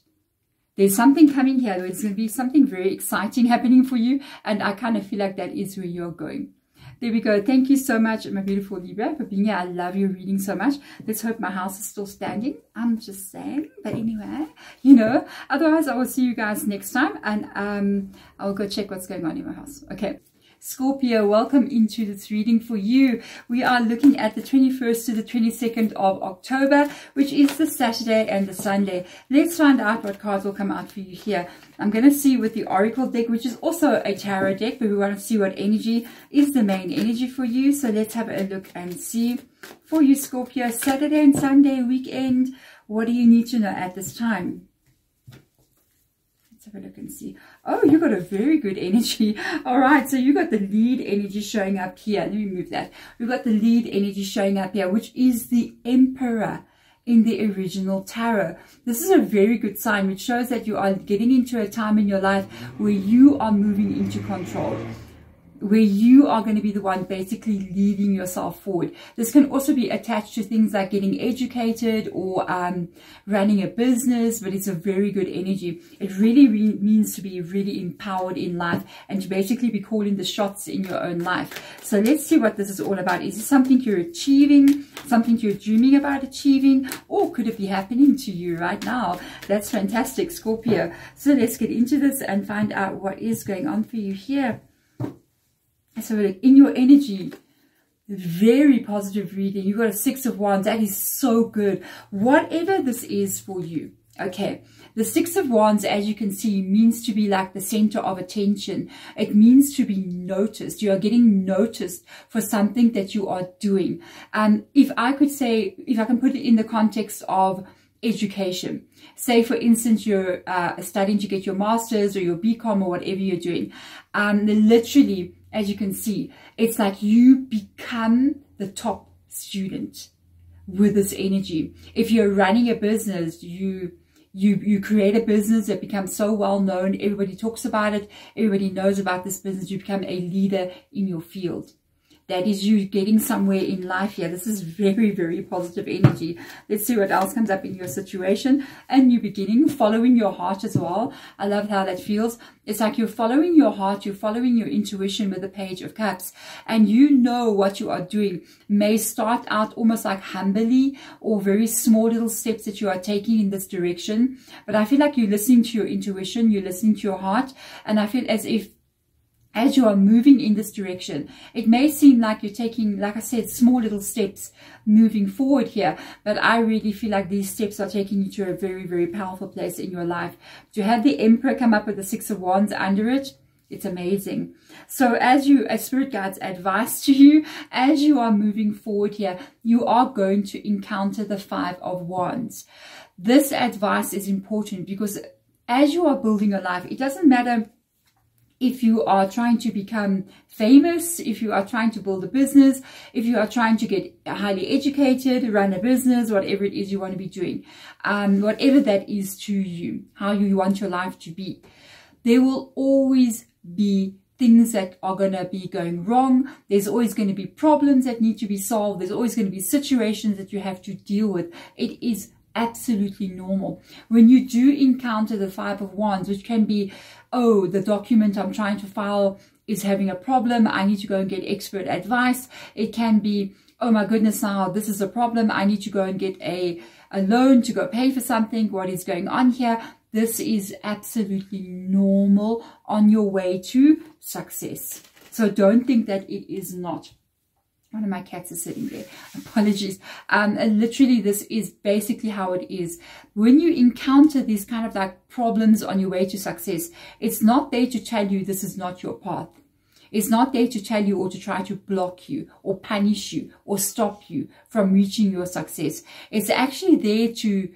S1: There's something coming here. There's going to be something very exciting happening for you. And I kind of feel like that is where you're going. There we go. Thank you so much, my beautiful Libra, for being here. I love your reading so much. Let's hope my house is still standing. I'm just saying. But anyway, you know, otherwise I will see you guys next time. And I'll go check what's going on in my house. Okay. Scorpio, welcome into this reading for you. We are looking at the 21st to the 22nd of October, which is the Saturday and the Sunday. Let's find out what cards will come out for you here. I'm going to see with the Oracle deck, which is also a tarot deck, but we want to see what energy is the main energy for you. So let's have a look and see for you, Scorpio, Saturday and Sunday weekend. What do you need to know at this time? Let's have a look and see. Oh, you got a very good energy. All right, so you got the lead energy showing up here. Let me move that. We've got the lead energy showing up here, which is the Emperor in the original tarot. This is a very good sign, which shows that you are getting into a time in your life where you are moving into control, where you are going to be the one basically leading yourself forward. This can also be attached to things like getting educated or running a business, but it's a very good energy. It really means to be really empowered in life and to basically be calling the shots in your own life. So let's see what this is all about. Is this something you're achieving, something you're dreaming about achieving, or could it be happening to you right now? That's fantastic, Scorpio. So let's get into this and find out what is going on for you here. So in your energy, very positive reading. You got a 6 of Wands. That is so good. Whatever this is for you. Okay. The 6 of Wands, as you can see, means to be like the center of attention. It means to be noticed. You are getting noticed for something that you are doing. If I could say, if I can put it in the context of education, say for instance you're studying to get your master's or your BCom or whatever you're doing, literally, as you can see, it's like you become the top student with this energy. If you're running a business, you create a business that becomes so well known, everybody talks about it, everybody knows about this business, you become a leader in your field. That is you getting somewhere in life here. This is very, very positive energy. Let's see what else comes up in your situation. A new beginning, following your heart as well. I love how that feels. It's like you're following your heart, you're following your intuition with the Page of Cups, and you know what you are doing. May start out almost like humbly or very small little steps that you are taking in this direction. But I feel like you're listening to your intuition, you're listening to your heart, and I feel as if as you are moving in this direction, it may seem like you're taking, like I said, small little steps moving forward here, but I really feel like these steps are taking you to a very, very powerful place in your life. To have the Emperor come up with the Six of Wands under it, it's amazing. So as Spirit Guides advice to you, as you are moving forward here, you are going to encounter the Five of Wands. This advice is important because as you are building your life, it doesn't matter if you are trying to become famous, if you are trying to build a business, if you are trying to get highly educated, run a business, whatever it is you want to be doing, whatever that is to you, how you want your life to be, there will always be things that are going to be going wrong. There's always going to be problems that need to be solved. There's always going to be situations that you have to deal with. It is absolutely normal. When you do encounter the Five of Wands, which can be, oh, the document I'm trying to file is having a problem, I need to go and get expert advice. It can be, oh my goodness, now this is a problem, I need to go and get a loan to go pay for something. What is going on here? This is absolutely normal on your way to success. So don't think that it is not. One of my cats is sitting there. Apologies. Literally, this is basically how it is. When you encounter these kind of like problems on your way to success, it's not there to tell you this is not your path. It's not there to tell you or to try to block you or punish you or stop you from reaching your success. It's actually there to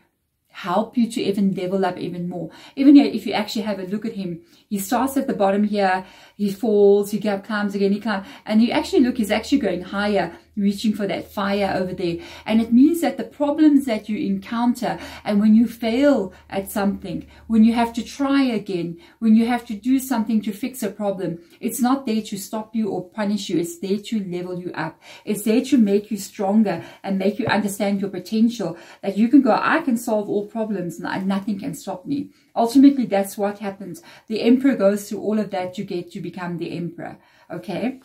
S1: help you to even level up even more. Even here, if you actually have a look at him, he starts at the bottom here, he falls, he climbs again, he climbs, and you actually look, he's actually going higher, reaching for that fire over there. And it means that the problems that you encounter, and when you fail at something, when you have to try again, when you have to do something to fix a problem, it's not there to stop you or punish you. It's there to level you up. It's there to make you stronger and make you understand your potential, that you can go, I can solve all problems and nothing can stop me. Ultimately, that's what happens. The Emperor goes through all of that to get to become the Emperor. Okay?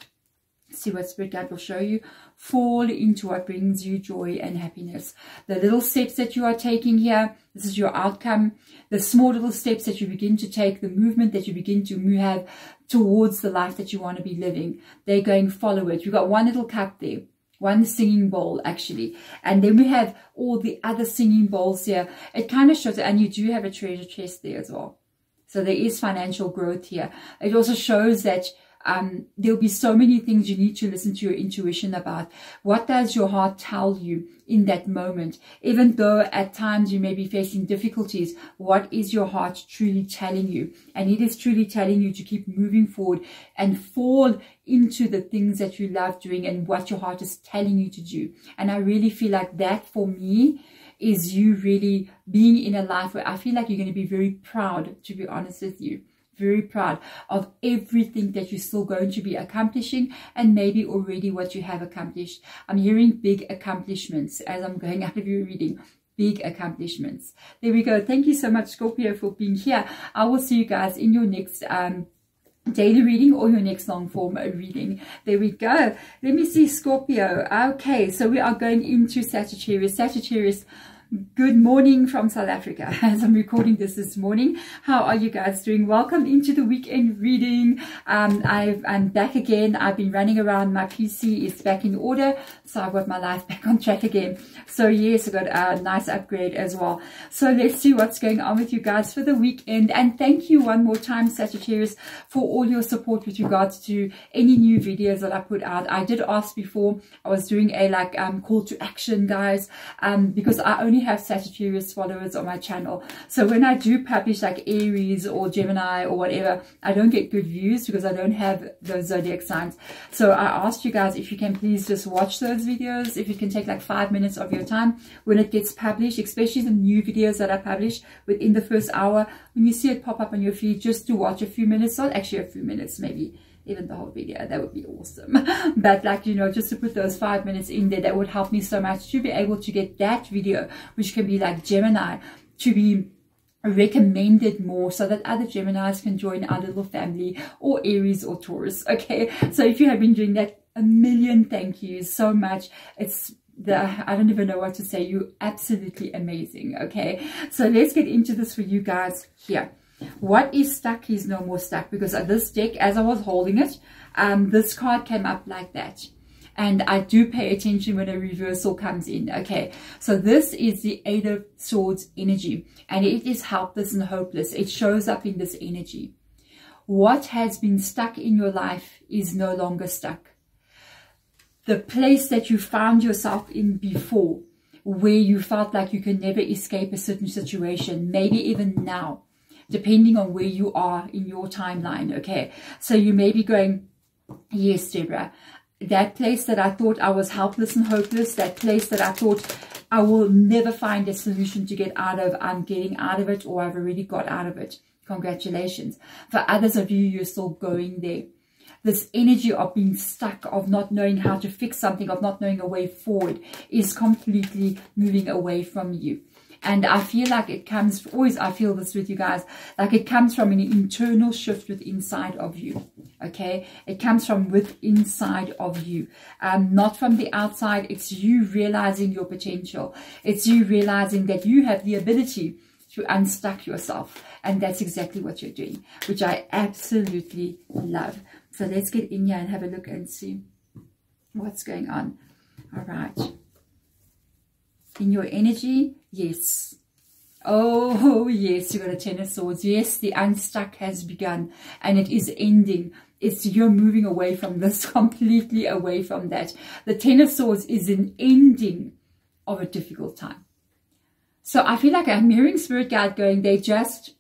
S1: See what Spirit Guide will show you. Fall into what brings you joy and happiness. The little steps that you are taking here, this is your outcome. The small little steps that you begin to take, the movement that you begin to have towards the life that you want to be living. They're going, follow it. You've got one little cup there. One singing bowl, actually. And then we have all the other singing bowls here. It kind of shows, and you do have a treasure chest there as well. So there is financial growth here. It also shows that there'll be so many things you need to listen to your intuition about. What does your heart tell you in that moment? Even though at times you may be facing difficulties, what is your heart truly telling you? And it is truly telling you to keep moving forward and fall into the things that you love doing and what your heart is telling you to do. And I really feel like that for me is you really being in a life where I feel like you're going to be very proud, to be honest with you. Very proud of everything that you're still going to be accomplishing and maybe already what you have accomplished. I'm hearing big accomplishments as I'm going out of your reading. Big accomplishments. There we go. Thank you so much, Scorpio, for being here. I will see you guys in your next daily reading or your next long form reading. There we go. Let me see, Scorpio. Okay, so we are going into Sagittarius. Sagittarius, good morning from South Africa as I'm recording this morning. How are you guys doing? Welcome into the weekend reading. I'm back again. I've been running around. My PC is back in order, so I've got my life back on track again. So yes, I got a nice upgrade as well. So let's see what's going on with you guys for the weekend. And thank you one more time, Sagittarius, for all your support with regards to any new videos that I put out. I did ask before. I was doing a call to action, guys, because I only have Sagittarius followers on my channel. So when I do publish like Aries or Gemini or whatever, I don't get good views because I don't have those zodiac signs. So I asked you guys if you can please just watch those videos, if you can take like 5 minutes of your time when it gets published, especially the new videos that I publish within the first hour. when you see it pop up on your feed, just to watch a few minutes, not actually a few minutes, maybe even the whole video, that would be awesome. But like, you know, just to put those 5 minutes in there, that would help me so much to be able to get that video, which can be like Gemini, to be recommended more, so that other Geminis can join our little family, or Aries or Taurus. Okay, so if you have been doing that, a million thank yous so much. It's I don't even know what to say. You're absolutely amazing. Okay, so let's get into this for you guys here. What is stuck is no more stuck, because this deck, as I was holding it, this card came up like that. And I do pay attention when a reversal comes in. Okay, so this is the Eight of Swords energy, and it is helpless and hopeless. It shows up in this energy. What has been stuck in your life is no longer stuck. The place that you found yourself in before, where you felt like you can never escape a certain situation, maybe even now, depending on where you are in your timeline. Okay, so you may be going, yes, Deborah, that place that I thought I was helpless and hopeless, that place that I thought I will never find a solution to get out of, I'm getting out of it, or I've already got out of it. Congratulations. For others of you, you're still going there. This energy of being stuck, of not knowing how to fix something, of not knowing a way forward, is completely moving away from you. And I feel like it comes, always I feel this with you guys, like it comes from an internal shift within inside of you. Okay, it comes from within inside of you, not from the outside. It's you realizing your potential. It's you realizing that you have the ability to unstuck yourself. And that's exactly what you're doing, which I absolutely love. So let's get in here and have a look and see what's going on. All right. In your energy, yes. Oh, yes, you got a Ten of Swords. Yes, the unstuck has begun, and it is ending. It's you're moving away from this, completely away from that. The Ten of Swords is an ending of a difficult time. So I feel like I'm hearing Spirit Guide going, they're just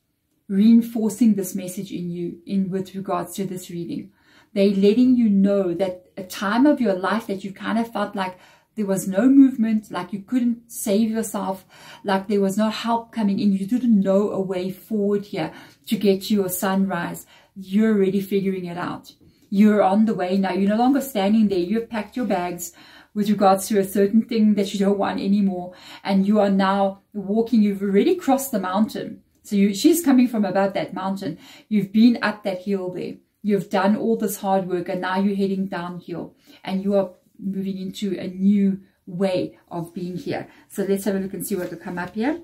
S1: reinforcing this message in you with regards to this reading. They're letting you know that a time of your life that you kind of felt like there was no movement, like you couldn't save yourself, like there was no help coming in, you didn't know a way forward here to get to your sunrise. You're already figuring it out. You're on the way now. You're no longer standing there. You've packed your bags with regards to a certain thing that you don't want anymore, and you are now walking. You've already crossed the mountain. So she's coming from above that mountain. You've been up that hill there. You've done all this hard work, and now you're heading downhill, and you are moving into a new way of being here. So let's have a look and see what will come up here.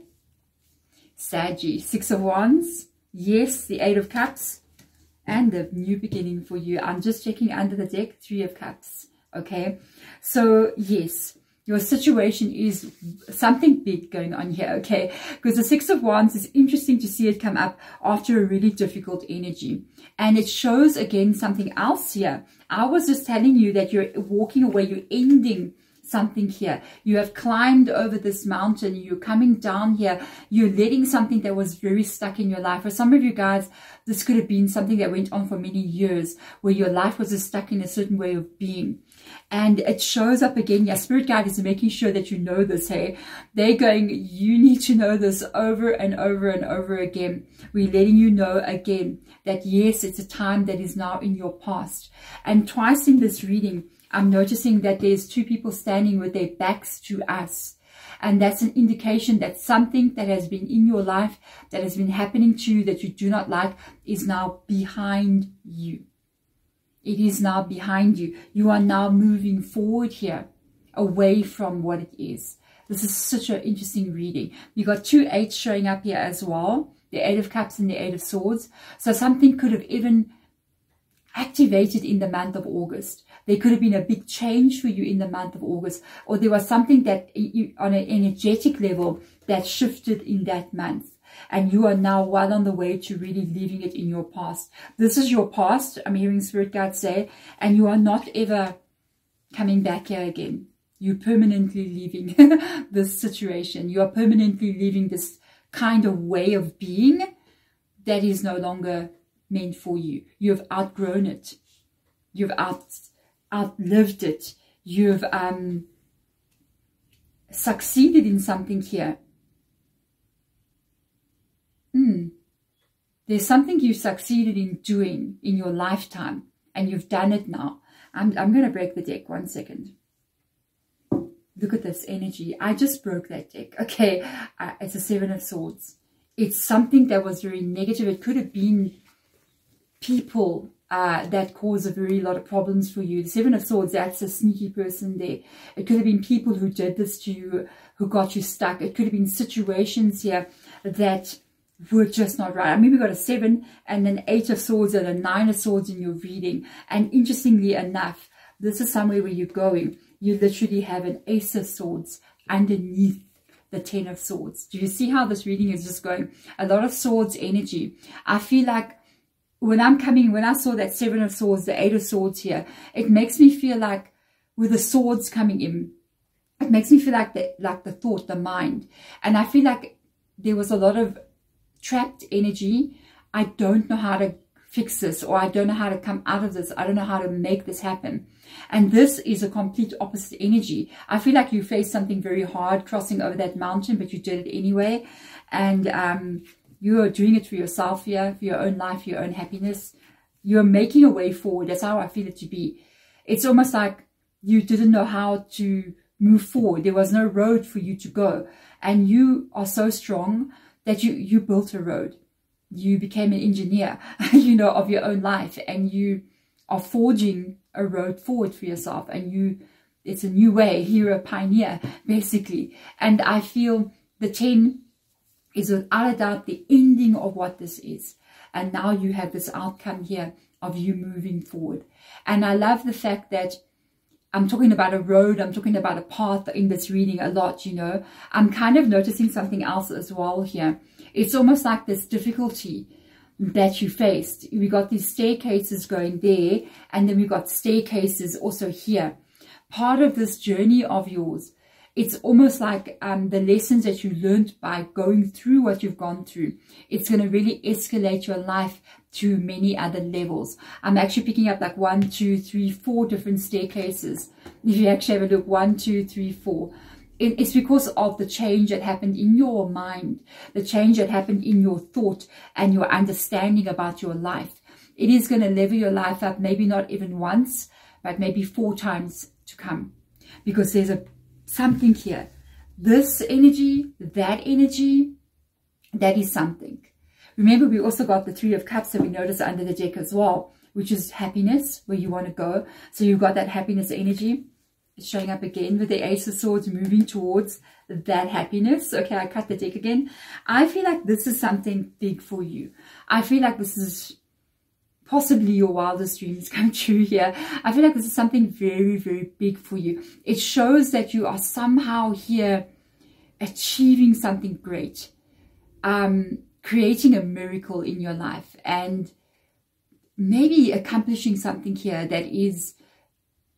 S1: Saggy, Six of Wands. Yes, the Eight of Cups, and the new beginning for you. I'm just checking under the deck, Three of Cups. Okay, so yes, your situation is something big going on here. Okay, because the Six of Wands is interesting to see it come up after a really difficult energy, and it shows again something else here. I was just telling you that you're walking away, you're ending something here. You have climbed over this mountain, you're coming down here, you're letting something that was very stuck in your life. For some of you guys, this could have been something that went on for many years, where your life was just stuck in a certain way of being. And it shows up again. Your Spirit Guide is making sure that you know this. Hey, they're going, you need to know this over and over and over again. We're letting you know again that yes, it's a time that is now in your past. And twice in this reading, I'm noticing that there's two people standing with their backs to us. And that's an indication that something that has been in your life, that has been happening to you, that you do not like, is now behind you. It is now behind you. You are now moving forward here, away from what it is. This is such an interesting reading. You got two eights showing up here as well. The Eight of Cups and the Eight of Swords. So something could have even activated in the month of August. There could have been a big change for you in the month of August. Or there was something that you, on an energetic level, that shifted in that month. And you are now well on the way to really leaving it in your past. This is your past, I'm hearing Spirit Guide say, and you are not ever coming back here again. You're permanently leaving this situation. You are permanently leaving this kind of way of being that is no longer meant for you. You've outgrown it. You've outlived it. You've succeeded in something here. There's something you succeeded in doing in your lifetime, and you've done it now. I'm going to break the deck. 1 second. Look at this energy. I just broke that deck. Okay, it's a 7 of Swords. It's something that was very negative. It could have been people that cause a very lot of problems for you. The 7 of Swords, that's a sneaky person there. It could have been people who did this to you, who got you stuck. It could have been situations here that were just not right. I mean, we got a 7 and an 8 of Swords and a 9 of Swords in your reading. And interestingly enough, this is somewhere where you're going. You literally have an Ace of Swords underneath the 10 of Swords. Do you see how this reading is just going? A lot of Swords energy. I feel like when I saw that 7 of Swords, the 8 of Swords here, it makes me feel like with the swords coming in, it makes me feel like the thought, the mind. And I feel like there was a lot of trapped energy. I don't know how to fix this, or I don't know how to come out of this. I don't know how to make this happen. And this is a complete opposite energy. I feel like you faced something very hard crossing over that mountain, but you did it anyway. And you are doing it for yourself here, for your own life, your own happiness. You're making a way forward. That's how I feel it to be. It's almost like you didn't know how to move forward. There was no road for you to go. And you are so strong that you built a road. You became an engineer, you know, of your own life. And you are forging a road forward for yourself. And it's a new way. You're a pioneer, basically. And I feel the 10 is without a doubt the ending of what this is. And now you have this outcome here of you moving forward. And I love the fact that I'm talking about a road, I'm talking about a path in this reading a lot, you know. I'm kind of noticing something else as well here. It's almost like this difficulty that you faced. We got these staircases going there, and then we got staircases also here. Part of this journey of yours, it's almost like the lessons that you learned by going through what you've gone through. It's going to really escalate your life to many other levels. I'm actually picking up like 1, 2, 3, 4 different staircases. If you actually have a look, 1, 2, 3, 4. It's because of the change that happened in your mind, the change that happened in your thought and your understanding about your life. It is going to level your life up, maybe not even once, but maybe 4 times to come. Because there's something here. This energy, that is something. Remember, we also got the 3 of Cups that we noticed under the deck as well, which is happiness, where you want to go. So you've got that happiness energy. It's showing up again with the Ace of Swords, moving towards that happiness. Okay, I cut the deck again. I feel like this is something big for you. I feel like this is possibly your wildest dreams come true here. I feel like this is something very, very big for you. It shows that you are somehow here achieving something great, creating a miracle in your life, and maybe accomplishing something here that is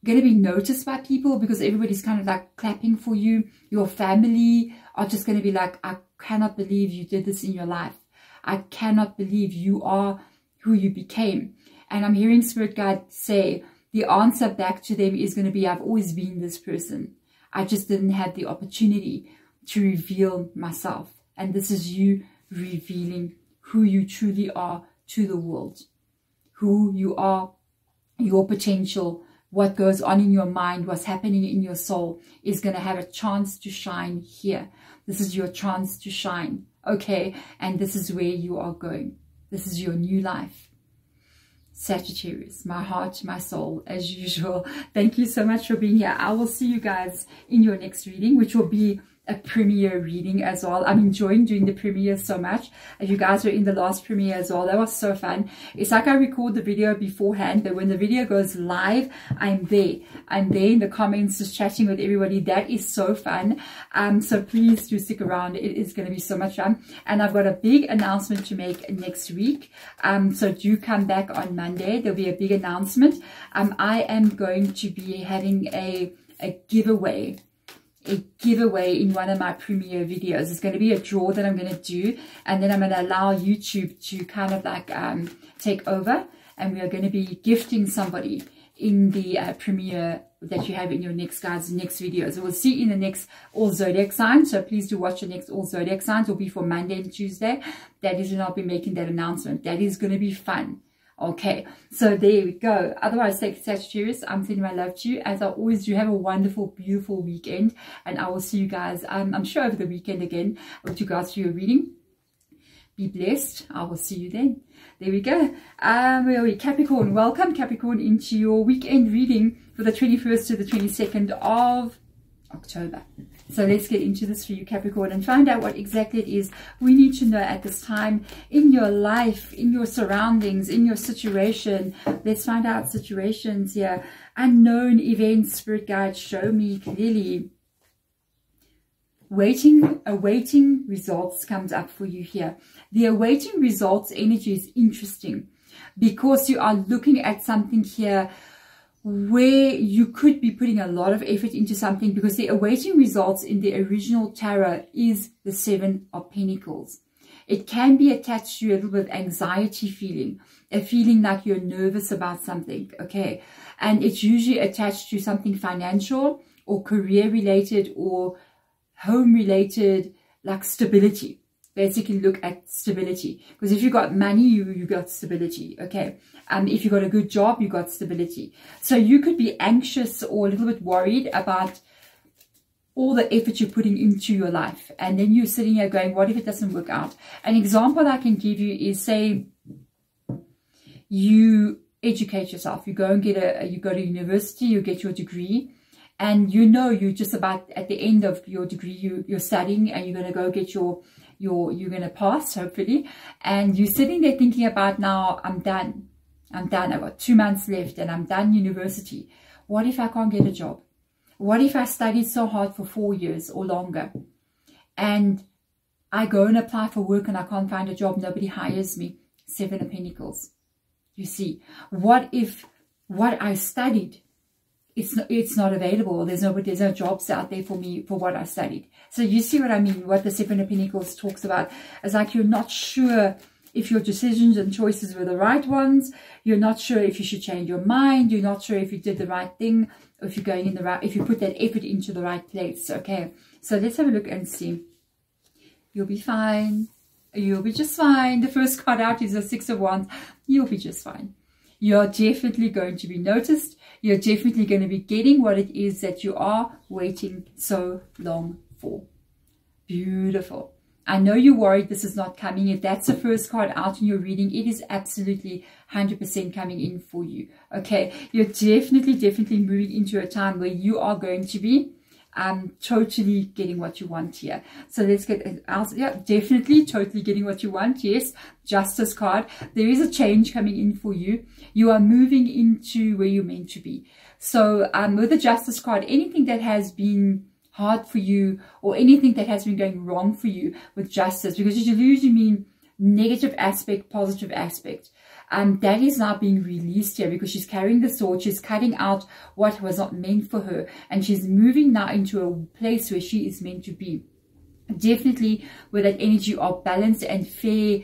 S1: going to be noticed by people, because everybody's kind of like clapping for you. Your family are just going to be like, I cannot believe you did this in your life. I cannot believe you are who you became. And I'm hearing Spirit Guide say the answer back to them is going to be, I've always been this person. I just didn't have the opportunity to reveal myself. And this is you revealing who you truly are to the world. Who you are, your potential, what goes on in your mind, what's happening in your soul is going to have a chance to shine here. This is your chance to shine. Okay. And this is where you are going. This is your new life. Sagittarius, my heart, my soul, as usual. Thank you so much for being here. I will see you guys in your next reading, which will be a premiere reading as well. I'm enjoying doing the premiere so much. You guys were in the last premiere as well. That was so fun. It's like I record the video beforehand, but when the video goes live, I'm there. I'm there in the comments just chatting with everybody. That is so fun. So please do stick around. It is going to be so much fun. And I've got a big announcement to make next week. So do come back on Monday. There'll be a big announcement. I am going to be having a giveaway in one of my premiere videos. It's going to be a draw that I'm going to do, and then I'm going to allow YouTube to kind of like take over, and we are going to be gifting somebody in the premiere that you have in your next videos. We'll see you in the next all zodiac signs. So please do watch the next all zodiac signs. It will be for Monday and Tuesday. That is when I'll be making that announcement. That is going to be fun. Okay, so there we go. Otherwise, Sagittarius, I'm sending my love to you. As I always do, have a wonderful, beautiful weekend. And I will see you guys, I'm sure over the weekend again, with regards to your reading. Be blessed. I will see you then. There we go. Where are we? Capricorn. Welcome, Capricorn, into your weekend reading for the 21st to the 22nd of October. So let's get into this for you, Capricorn, and find out what exactly it is we need to know at this time in your life, in your surroundings, in your situation. Let's find out situations here. Unknown events, spirit guide, show me clearly. Awaiting results comes up for you here. The awaiting results energy is interesting because you are looking at something here where you could be putting a lot of effort into something, because the awaiting results in the original tarot is the 7 of Pentacles. It can be attached to a little bit of anxiety feeling, a feeling like you're nervous about something, okay? And it's usually attached to something financial or career related or home related, like stability. Basically look at stability, because if you got money, you got stability, okay? If you got a good job, you got stability. So you could be anxious or a little bit worried about all the effort you're putting into your life, and then you're sitting here going, what if it doesn't work out? An example I can give you is, say you educate yourself, you go and you go to university, you get your degree, and you know you're just about at the end of your degree, you're studying, and you're going to go get you're going to pass, hopefully, and you're sitting there thinking about, now I'm done, I've got 2 months left and I'm done university. What if I can't get a job? What if I studied so hard for 4 years or longer, and I go and apply for work and I can't find a job, nobody hires me? 7 of Pentacles. You see, what if what I studied, it's not available? There's no jobs out there for me for what I studied. So you see what I mean? What the 7 of Pentacles talks about is like, you're not sure if your decisions and choices were the right ones. You're not sure if you should change your mind. You're not sure if you did the right thing, or if you're going in the right, if you put that effort into the right place. Okay, so let's have a look and see. You'll be fine. You'll be just fine. The first card out is the 6 of Wands. You'll be just fine. You're definitely going to be noticed. You're definitely going to be getting what it is that you are waiting so long for. Beautiful. I know you're worried this is not coming. If that's the first card out in your reading, it is absolutely 100% coming in for you. Okay, you're definitely moving into a time where you are going to be totally getting what you want here. So let's get out. Yeah, definitely totally getting what you want. Yes, Justice card. There is a change coming in for you. You are moving into where you're meant to be. So with the Justice card, anything that has been hard for you, or anything that has been going wrong for you with Justice, because you usually mean negative aspect, positive aspect, that is now being released here, because she's carrying the sword. She's cutting out what was not meant for her, and she's moving now into a place where she is meant to be. Definitely with that energy of balance and fair,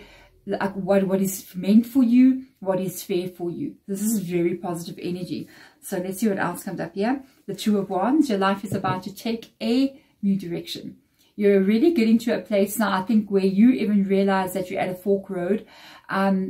S1: like what is meant for you, what is fair for you. This is very positive energy. So let's see what else comes up here. The 2 of Wands. Your life is about to take a new direction. You're really getting to a place now, I think, where you even realize that you're at a fork road.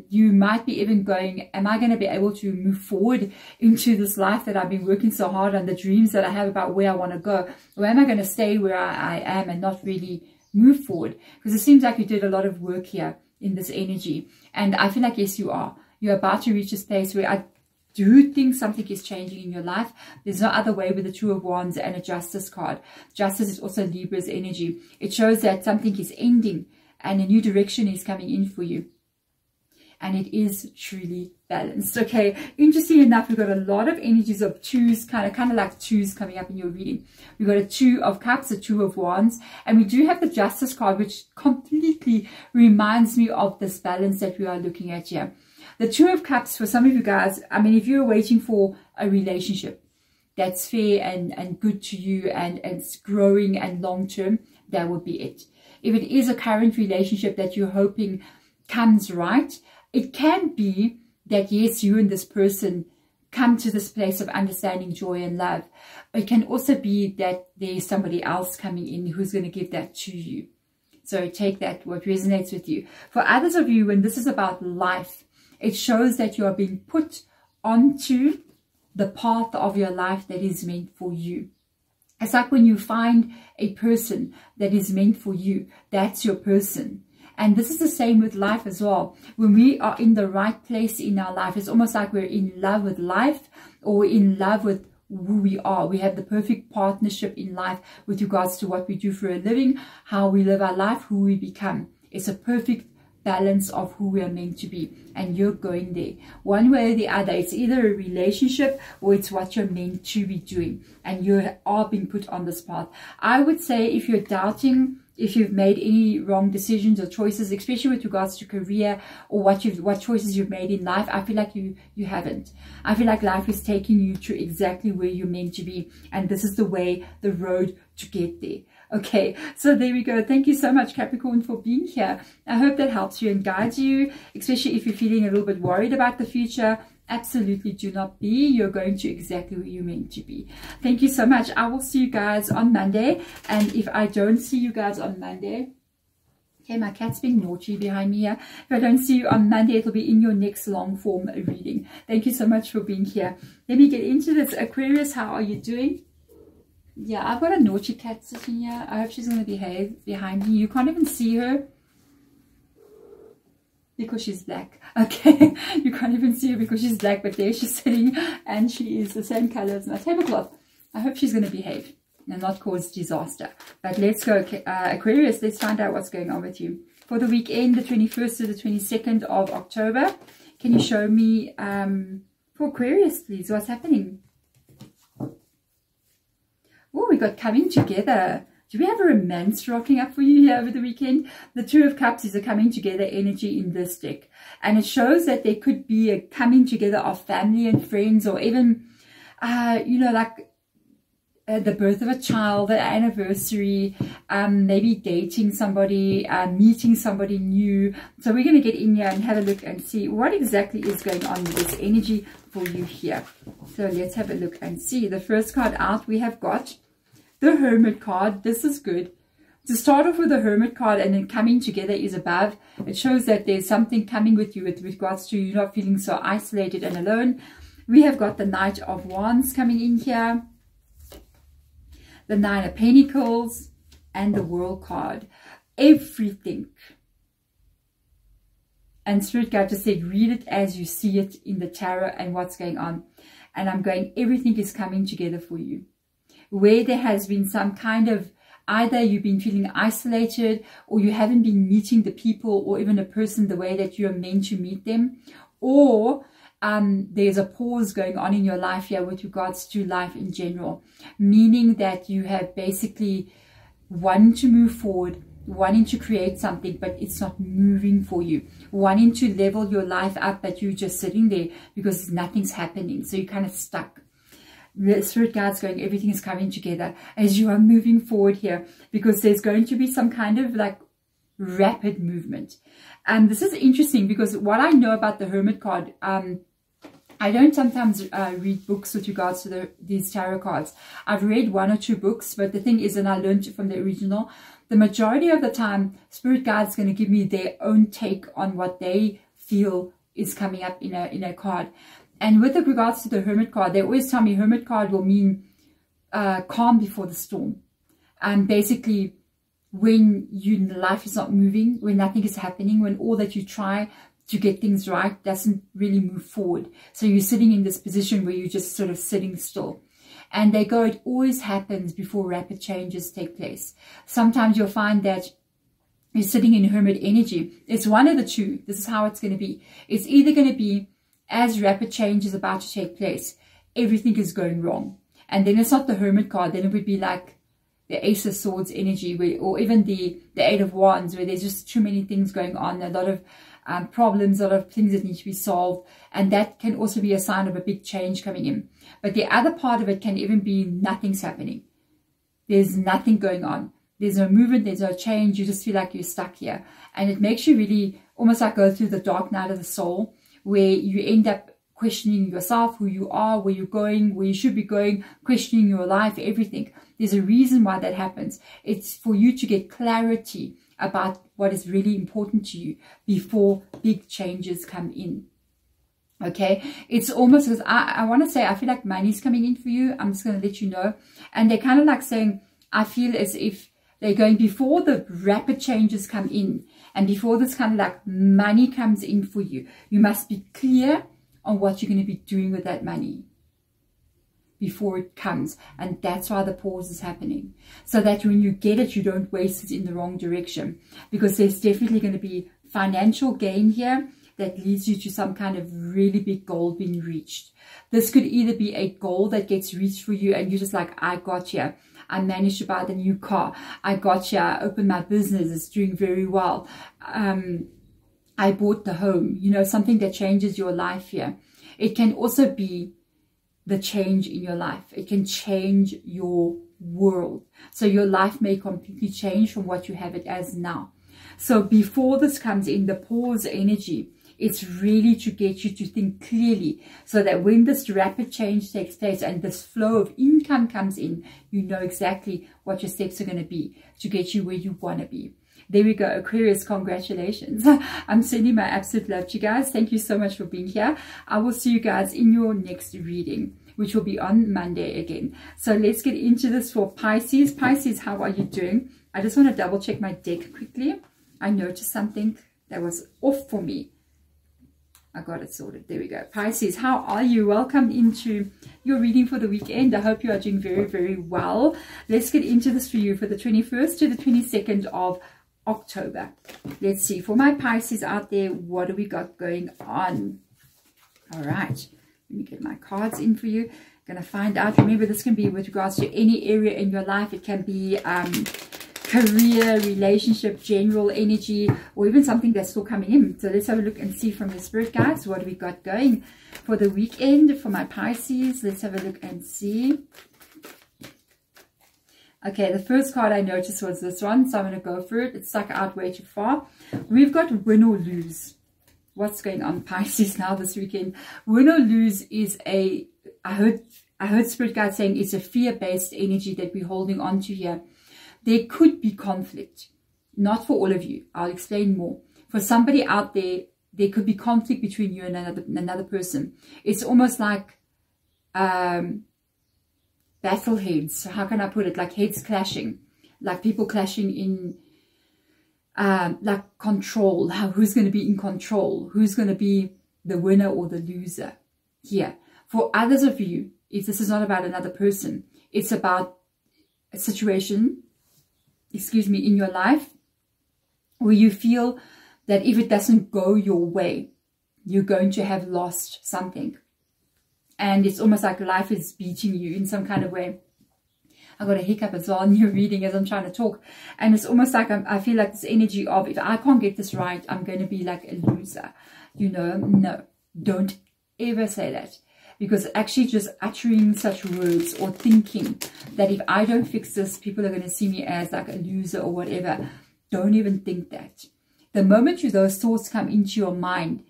S1: You might be even going, am I going to be able to move forward into this life that I've been working so hard on, the dreams that I have about where I want to go? Or am I going to stay where I am and not really move forward? Because it seems like you did a lot of work here in this energy. And I feel like, yes, you are. You're about to reach this place where I do think something is changing in your life. There's no other way with the 2 of Wands and a Justice card. Justice is also Libra's energy. It shows that something is ending and a new direction is coming in for you. And it is truly balanced. Okay, interesting enough, we've got a lot of energies of 2s, kind of like 2s coming up in your reading. We've got a 2 of Cups, a 2 of Wands, and we do have the Justice card, which completely reminds me of this balance that we are looking at here. The 2 of Cups, for some of you guys, I mean, if you're waiting for a relationship that's fair and good to you and it's growing and long-term, that would be it. If it is a current relationship that you're hoping comes right, it can be that, yes, you and this person come to this place of understanding, joy and love. It can also be that there's somebody else coming in who's going to give that to you. So take that, what resonates with you. For others of you, when this is about life, it shows that you are being put onto the path of your life that is meant for you. It's like when you find a person that is meant for you, that's your person. And this is the same with life as well. When we are in the right place in our life, it's almost like we're in love with life, or in love with who we are. We have the perfect partnership in life with regards to what we do for a living, how we live our life, who we become. It's a perfect balance of who we are meant to be, and you're going there one way or the other. It's either a relationship or it's what you're meant to be doing, and you are being put on this path. I would say if you're doubting if you've made any wrong decisions or choices, especially with regards to career or what choices you've made in life, I feel like you haven't. I feel like life is taking you to exactly where you're meant to be, and this is the way, the road to get there. Okay, so there we go. Thank you so much, Capricorn, for being here. I hope that helps you and guides you, especially if you're feeling a little bit worried about the future. Absolutely do not be. You're going to exactly where you're meant to be. Thank you so much. I will see you guys on Monday. And if I don't see you guys on Monday, okay, my cat's being naughty behind me here. If I don't see you on Monday, it'll be in your next long form reading. Thank you so much for being here. Let me get into this. Aquarius, how are you doing? Yeah, I've got a naughty cat sitting here. I hope she's going to behave behind me. You can't even see her because she's black. Okay, you can't even see her because she's black, but there she's sitting, and she is the same color as my tablecloth. I hope she's going to behave and not cause disaster. But let's go, Aquarius. Let's find out what's going on with you for the weekend, the 21st to the 22nd of October. Can you show me for Aquarius, please, what's happening? Oh, we got coming together. Do we have a romance rocking up for you here over the weekend? The Two of Cups is a coming together energy in this deck. And it shows that there could be a coming together of family and friends, or even, you know, like the birth of a child, the anniversary, maybe dating somebody, meeting somebody new. So we're going to get in here and have a look and see what exactly is going on with this energy for you here. So let's have a look and see. The first card out, we have got the Hermit card. This is good. To start off with the Hermit card and then coming together is above. It shows that there's something coming with you with regards to you not feeling so isolated and alone. We have got the Knight of Wands coming in here, the Nine of Pentacles, and the World card. Everything. And Spirit Guide just said, read it as you see it in the tarot and what's going on. And I'm going, everything is coming together for you. Where there has been some kind of, either you've been feeling isolated, or you haven't been meeting the people or even a person the way that you're meant to meet them, or there's a pause going on in your life here with regards to life in general, meaning that you have basically wanted to move forward, wanting to create something, but it's not moving for you, wanting to level your life up, but you're just sitting there because nothing's happening, so you're kind of stuck. The Spirit Guide's going, everything is coming together as you are moving forward here, because there's going to be some kind of like rapid movement. And this is interesting because what I know about the Hermit card, I don't sometimes read books with regards to these tarot cards. I've read one or two books, but the thing is, and I learned it from the original, the majority of the time, Spirit Guide's going to give me their own take on what they feel is coming up in a card. And with regards to the Hermit card, they always tell me Hermit card will mean calm before the storm. And basically, when life is not moving, when nothing is happening, when all that you try to get things right doesn't really move forward. So you're sitting in this position where you're just sort of sitting still. And they go, it always happens before rapid changes take place. Sometimes you'll find that you're sitting in Hermit energy. It's one of the two. This is how it's going to be. It's either going to be as rapid change is about to take place, everything is going wrong. And then it's not the Hermit card. Then it would be like the Ace of Swords energy, or even the Eight of Wands, where there's just too many things going on, a lot of problems, a lot of things that need to be solved. And that can also be a sign of a big change coming in. But the other part of it can even be nothing's happening. There's nothing going on. There's no movement. There's no change. You just feel like you're stuck here. And it makes you really almost like go through the dark night of the soul, where you end up questioning yourself, who you are, where you're going, where you should be going, questioning your life, everything. There's a reason why that happens. It's for you to get clarity about what is really important to you before big changes come in. Okay, it's almost as I want to say, I feel like money's coming in for you. I'm just going to let you know. And they're kind of like saying, I feel as if they're going, before the rapid changes come in and before this kind of like money comes in for you, you must be clear on what you're going to be doing with that money before it comes. And that's why the pause is happening, so that when you get it, you don't waste it in the wrong direction, because there's definitely going to be financial gain here that leads you to some kind of really big goal being reached. This could either be a goal that gets reached for you and you're just like, I got here. I managed to buy the new car. I got here. I opened my business. It's doing very well. I bought the home. You know, something that changes your life here. It can also be the change in your life. It can change your world. So your life may completely change from what you have it as now. So before this comes in, the pause energy, it's really to get you to think clearly, so that when this rapid change takes place and this flow of income comes in, you know exactly what your steps are going to be to get you where you want to be. There we go, Aquarius, congratulations. I'm sending my absolute love to you guys. Thank you so much for being here. I will see you guys in your next reading, which will be on Monday again. So let's get into this for Pisces. Pisces, how are you doing? I just want to double check my deck quickly. I noticed something that was off for me. I got it sorted. There we go. Pisces, how are you? Welcome into your reading for the weekend. I hope you are doing very, very well. Let's get into this for you for the 21st to the 22nd of October. Let's see. For my Pisces out there, what do we got going on? All right. Let me get my cards in for you. Going to find out. Remember, this can be with regards to any area in your life. It can be career, relationship, general energy, or even something that's still coming in. So let's have a look and see from the spirit guides what we got going for the weekend for my Pisces. Let's have a look and see. Okay, the first card I noticed was this one, so I'm going to go for it. It's stuck out way too far. We've got win or lose. What's going on, Pisces, now this weekend? Win or lose is I heard spirit guides saying it's a fear-based energy that we're holding on to here. There could be conflict, not for all of you. I'll explain more. For somebody out there, there could be conflict between you and another person. It's almost like battle heads. How can I put it? Like heads clashing, like people clashing in like control. Who's going to be in control? Who's going to be the winner or the loser here? For others of you, if this is not about another person, it's about a situation, in your life where you feel that if it doesn't go your way, you're going to have lost something. And it's almost like life is beating you in some kind of way. I got a hiccup as well in your reading as I'm trying to talk. And it's almost like I feel like this energy of, if I can't get this right, I'm going to be like a loser. You know, no, don't ever say that. Because actually just uttering such words or thinking that if I don't fix this, people are going to see me as like a loser or whatever. Don't even think that. The moment those thoughts come into your mind,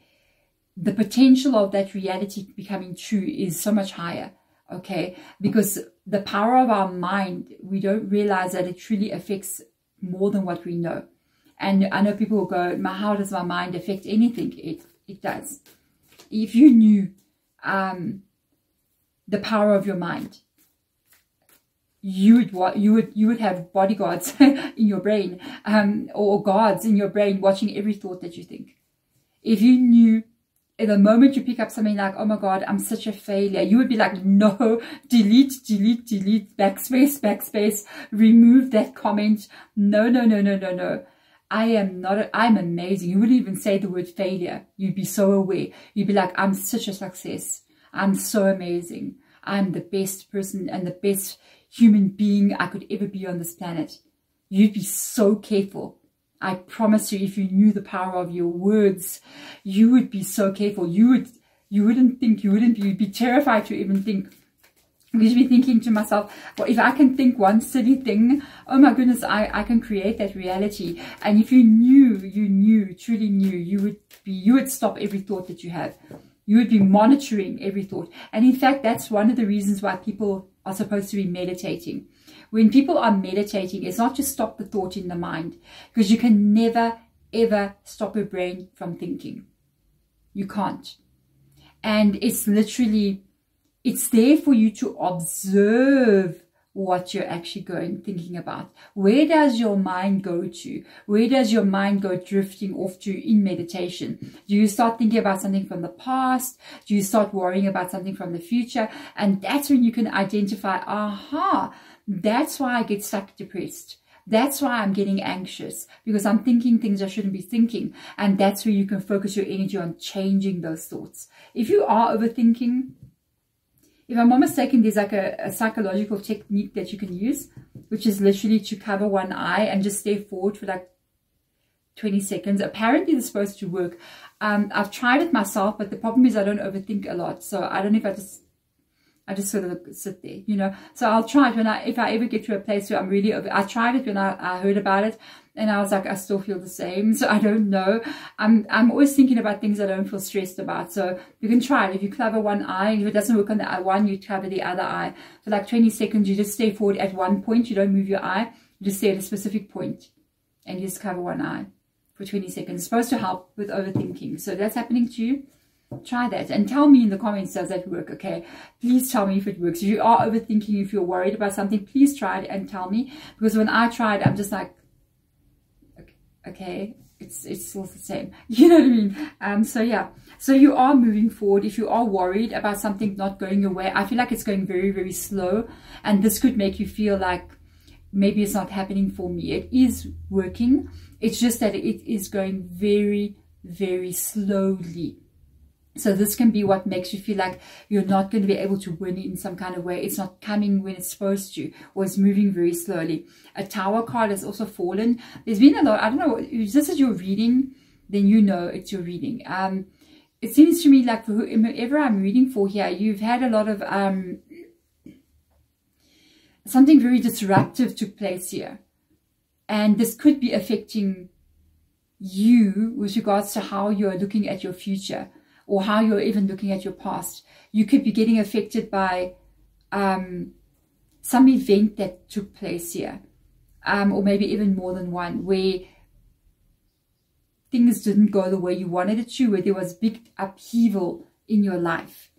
S1: the potential of that reality becoming true is so much higher. Okay? Because the power of our mind, we don't realize that it truly affects more than what we know. And I know people will go, how does my mind affect anything? It does. If you knew the power of your mind, you would have bodyguards in your brain, or guards in your brain watching every thought that you think. If you knew, in the moment you pick up something like, oh my God, I'm such a failure, you would be like, no, delete, backspace, remove that comment. No. I'm amazing. You wouldn't even say the word failure. You'd be so aware. You'd be like, I'm such a success. I'm so amazing. I'm the best person and the best human being I could ever be on this planet. You'd be so careful. I promise you, if you knew the power of your words, you would be so careful. You'd be terrified to even think. Because you'd be thinking to myself, well, if I can think one silly thing, oh my goodness, I can create that reality. And if you truly knew, you would stop every thought that you have. You would be monitoring every thought. And in fact, that's one of the reasons why people are supposed to be meditating. When people are meditating, it's not just stop the thought in the mind, because you can never, ever stop a brain from thinking. You can't. And it's literally, it's there for you to observe what you're actually thinking about. Where does your mind go to? Where does your mind go drifting off to in meditation? Do you start thinking about something from the past? Do you start worrying about something from the future? And that's when you can identify, aha, that's why I get stuck depressed. That's why I'm getting anxious, because I'm thinking things I shouldn't be thinking. And that's where you can focus your energy on changing those thoughts. If you are overthinking, if I'm not mistaken, there's like a psychological technique that you can use, which is literally to cover one eye and just stare forward for like 20 seconds. Apparently, it's supposed to work. I've tried it myself, but the problem is I don't overthink a lot. So I don't know if I just sort of sit there, you know. So I'll try it if I ever get to a place where I'm really I tried it when I heard about it, and I was like, I still feel the same. So I don't know. I'm always thinking about things I don't feel stressed about. So you can try it. If you cover one eye, if it doesn't work on the one, you cover the other eye. For like 20 seconds, you just stay forward at one point. You don't move your eye. You just stay at a specific point, and you just cover one eye for 20 seconds. It's supposed to help with overthinking. So that's happening to you. Try that and tell me in the comments, does that work? Okay, please tell me if it works. If you are overthinking, if you're worried about something, please try it and tell me, because when I tried, I'm just like, okay, it's still the same, you know what I mean? So yeah, so you are moving forward. If you are worried about something not going your way, I feel like it's going very, very slow, and this could make you feel like maybe it's not happening for me. It is working. It's just that it is going very, very slowly. So this can be what makes you feel like you're not going to be able to win in some kind of way. It's not coming when it's supposed to, or it's moving very slowly. A Tower card has also fallen. There's been a lot, I don't know, if this is your reading, then you know it's your reading. It seems to me like for whoever I'm reading for here, you've had a lot of, something very disruptive took place here. And this could be affecting you with regards to how you're looking at your future, or how you're even looking at your past. You could be getting affected by some event that took place here, or maybe even more than one, where things didn't go the way you wanted it to, where there was big upheaval in your life.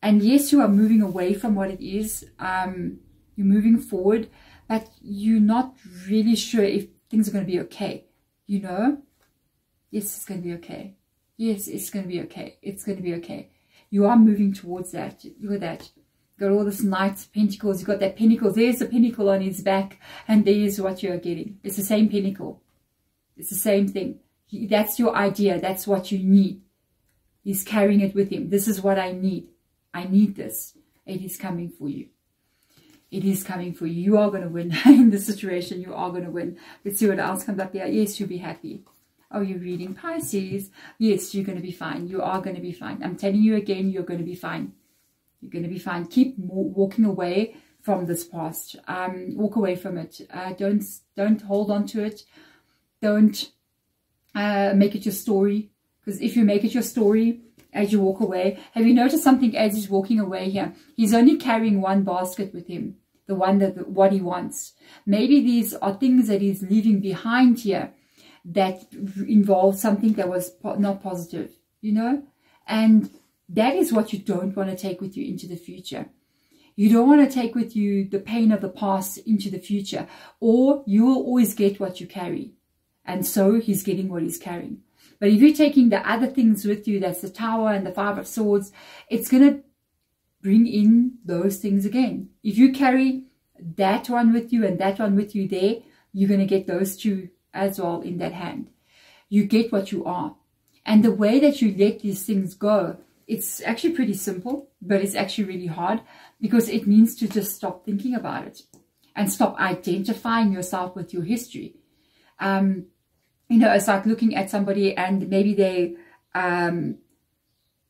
S1: And yes, you are moving away from what it is. You're moving forward, but you're not really sure if things are going to be okay, you know? Yes, it's going to be okay. Yes, it's going to be okay. It's going to be okay. You are moving towards that. Look at that. Got all this Knight of Pentacles. You got that Pentacle. There's the Pentacle on his back. And there's what you're getting. It's the same Pentacle. It's the same thing. That's your idea. That's what you need. He's carrying it with him. This is what I need. I need this. It is coming for you. It is coming for you. You are going to win in this situation. You are going to win. Let's see what else comes up here. Yes, you'll be happy. Oh, you're reading Pisces. Yes, you're going to be fine. You are going to be fine. I'm telling you again, you're going to be fine. You're going to be fine. Keep walking away from this past. Walk away from it. Don't hold on to it. Don't make it your story. Because if you make it your story as you walk away, have you noticed something as he's walking away here? He's only carrying one basket with him. The one what he wants. Maybe these are things that he's leaving behind here that involved something that was not positive, you know, and that is what you don't want to take with you into the future. You don't want to take with you the pain of the past into the future, or you will always get what you carry, and so he's getting what he's carrying. But if you're taking the other things with you, that's the Tower and the Five of Swords, it's going to bring in those things again. If you carry that one with you and that one with you there, you're going to get those two as well in that hand. You get what you are. And the way that you let these things go, it's actually pretty simple, but it's actually really hard, because it means to just stop thinking about it and stop identifying yourself with your history. You know, it's like looking at somebody and maybe they had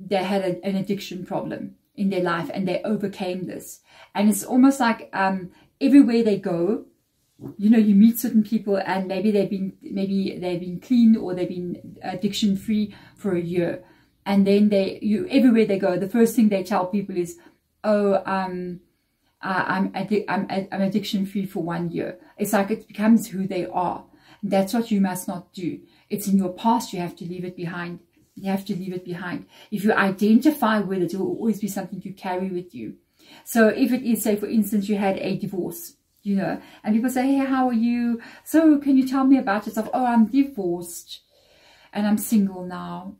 S1: an addiction problem in their life and they overcame this. And it's almost like everywhere they go, you know, you meet certain people and maybe they've been clean, or they've been addiction free for a year, And then everywhere they go, the first thing they tell people is, oh, I'm addiction free for 1 year. It's like it becomes who they are. That's what you must not do. It's in your past. You have to leave it behind. You have to leave it behind. If you identify with it, it will always be something you carry with you. So if it is, say, for instance, you had a divorce, you know, and people say, hey, how are you? So can you tell me about yourself? Oh, I'm divorced and I'm single now.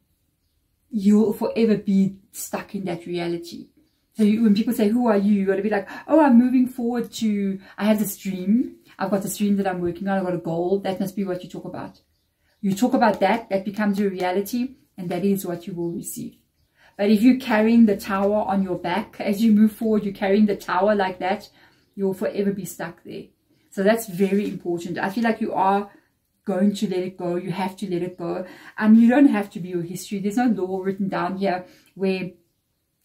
S1: You'll forever be stuck in that reality. So when people say, who are you? You got to be like, oh, I'm moving forward to, I have this dream. I've got this dream that I'm working on. I've got a goal. That must be what you talk about. You talk about that, that becomes your reality, and that is what you will receive. But if you're carrying the tower on your back, as you move forward, you're carrying the tower like that, you'll forever be stuck there. So that's very important. I feel like you are going to let it go. You have to let it go. And you don't have to be your history. There's no law written down here where,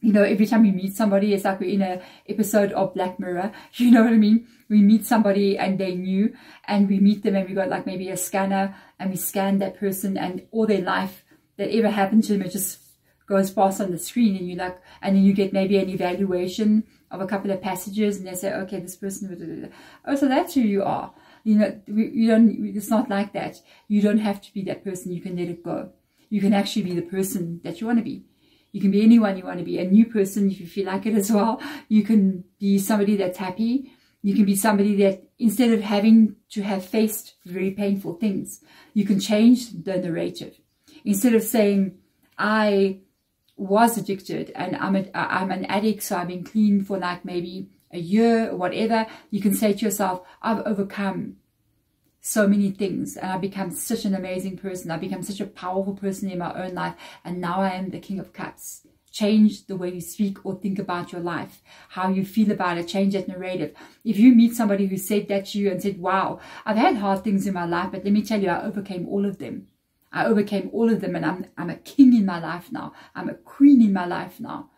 S1: you know, every time you meet somebody, it's like we're in an episode of Black Mirror. You know what I mean? We meet somebody and they knew, and we meet them and we got like maybe a scanner and we scan that person, and all their life that ever happened to them, it just goes past on the screen, and you like, and then you get maybe an evaluation of a couple of passages, and they say, okay, this person, oh, so that's who you are. You know, you don't, it's not like that. You don't have to be that person. You can let it go. You can actually be the person that you want to be. You can be anyone you want to be. A new person, if you feel like it as well. You can be somebody that's happy. You can be somebody that, instead of having to have faced very painful things, you can change the narrative. Instead of saying, I was addicted and I'm an addict, so I've been clean for like maybe a year or whatever, you can say to yourself, I've overcome so many things and I've become such an amazing person. I've become such a powerful person in my own life, and now I am the King of Cups. Change the way you speak or think about your life, how you feel about it. Change that narrative. If you meet somebody who said that to you and said, wow, I've had hard things in my life, but let me tell you, I overcame all of them. I overcame all of them, and I'm a king in my life now. I'm a queen in my life now.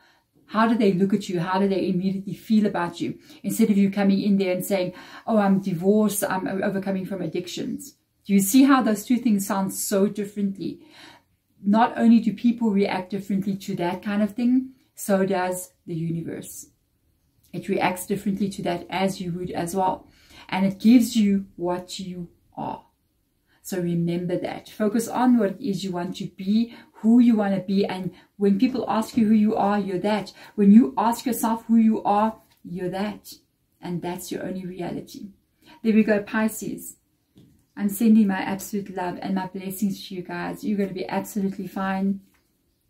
S1: How do they look at you? How do they immediately feel about you? Instead of you coming in there and saying, oh, I'm divorced, I'm overcoming from addictions. Do you see how those two things sound so differently? Not only do people react differently to that kind of thing, so does the universe. It reacts differently to that as you would as well. And it gives you what you are. So remember that. Focus on what it is you want to be, who you want to be. And when people ask you who you are, you're that. When you ask yourself who you are, you're that. And that's your only reality. There we go, Pisces. I'm sending my absolute love and my blessings to you guys. You're going to be absolutely fine.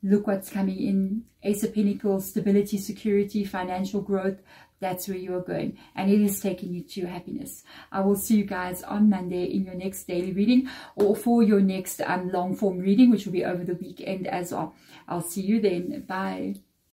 S1: Look what's coming in. Ace of Pentacles, stability, security, financial growth. That's where you are going, and it is taking you to your happiness. I will see you guys on Monday in your next daily reading, or for your next long form reading, which will be over the weekend as well. I'll see you then. Bye.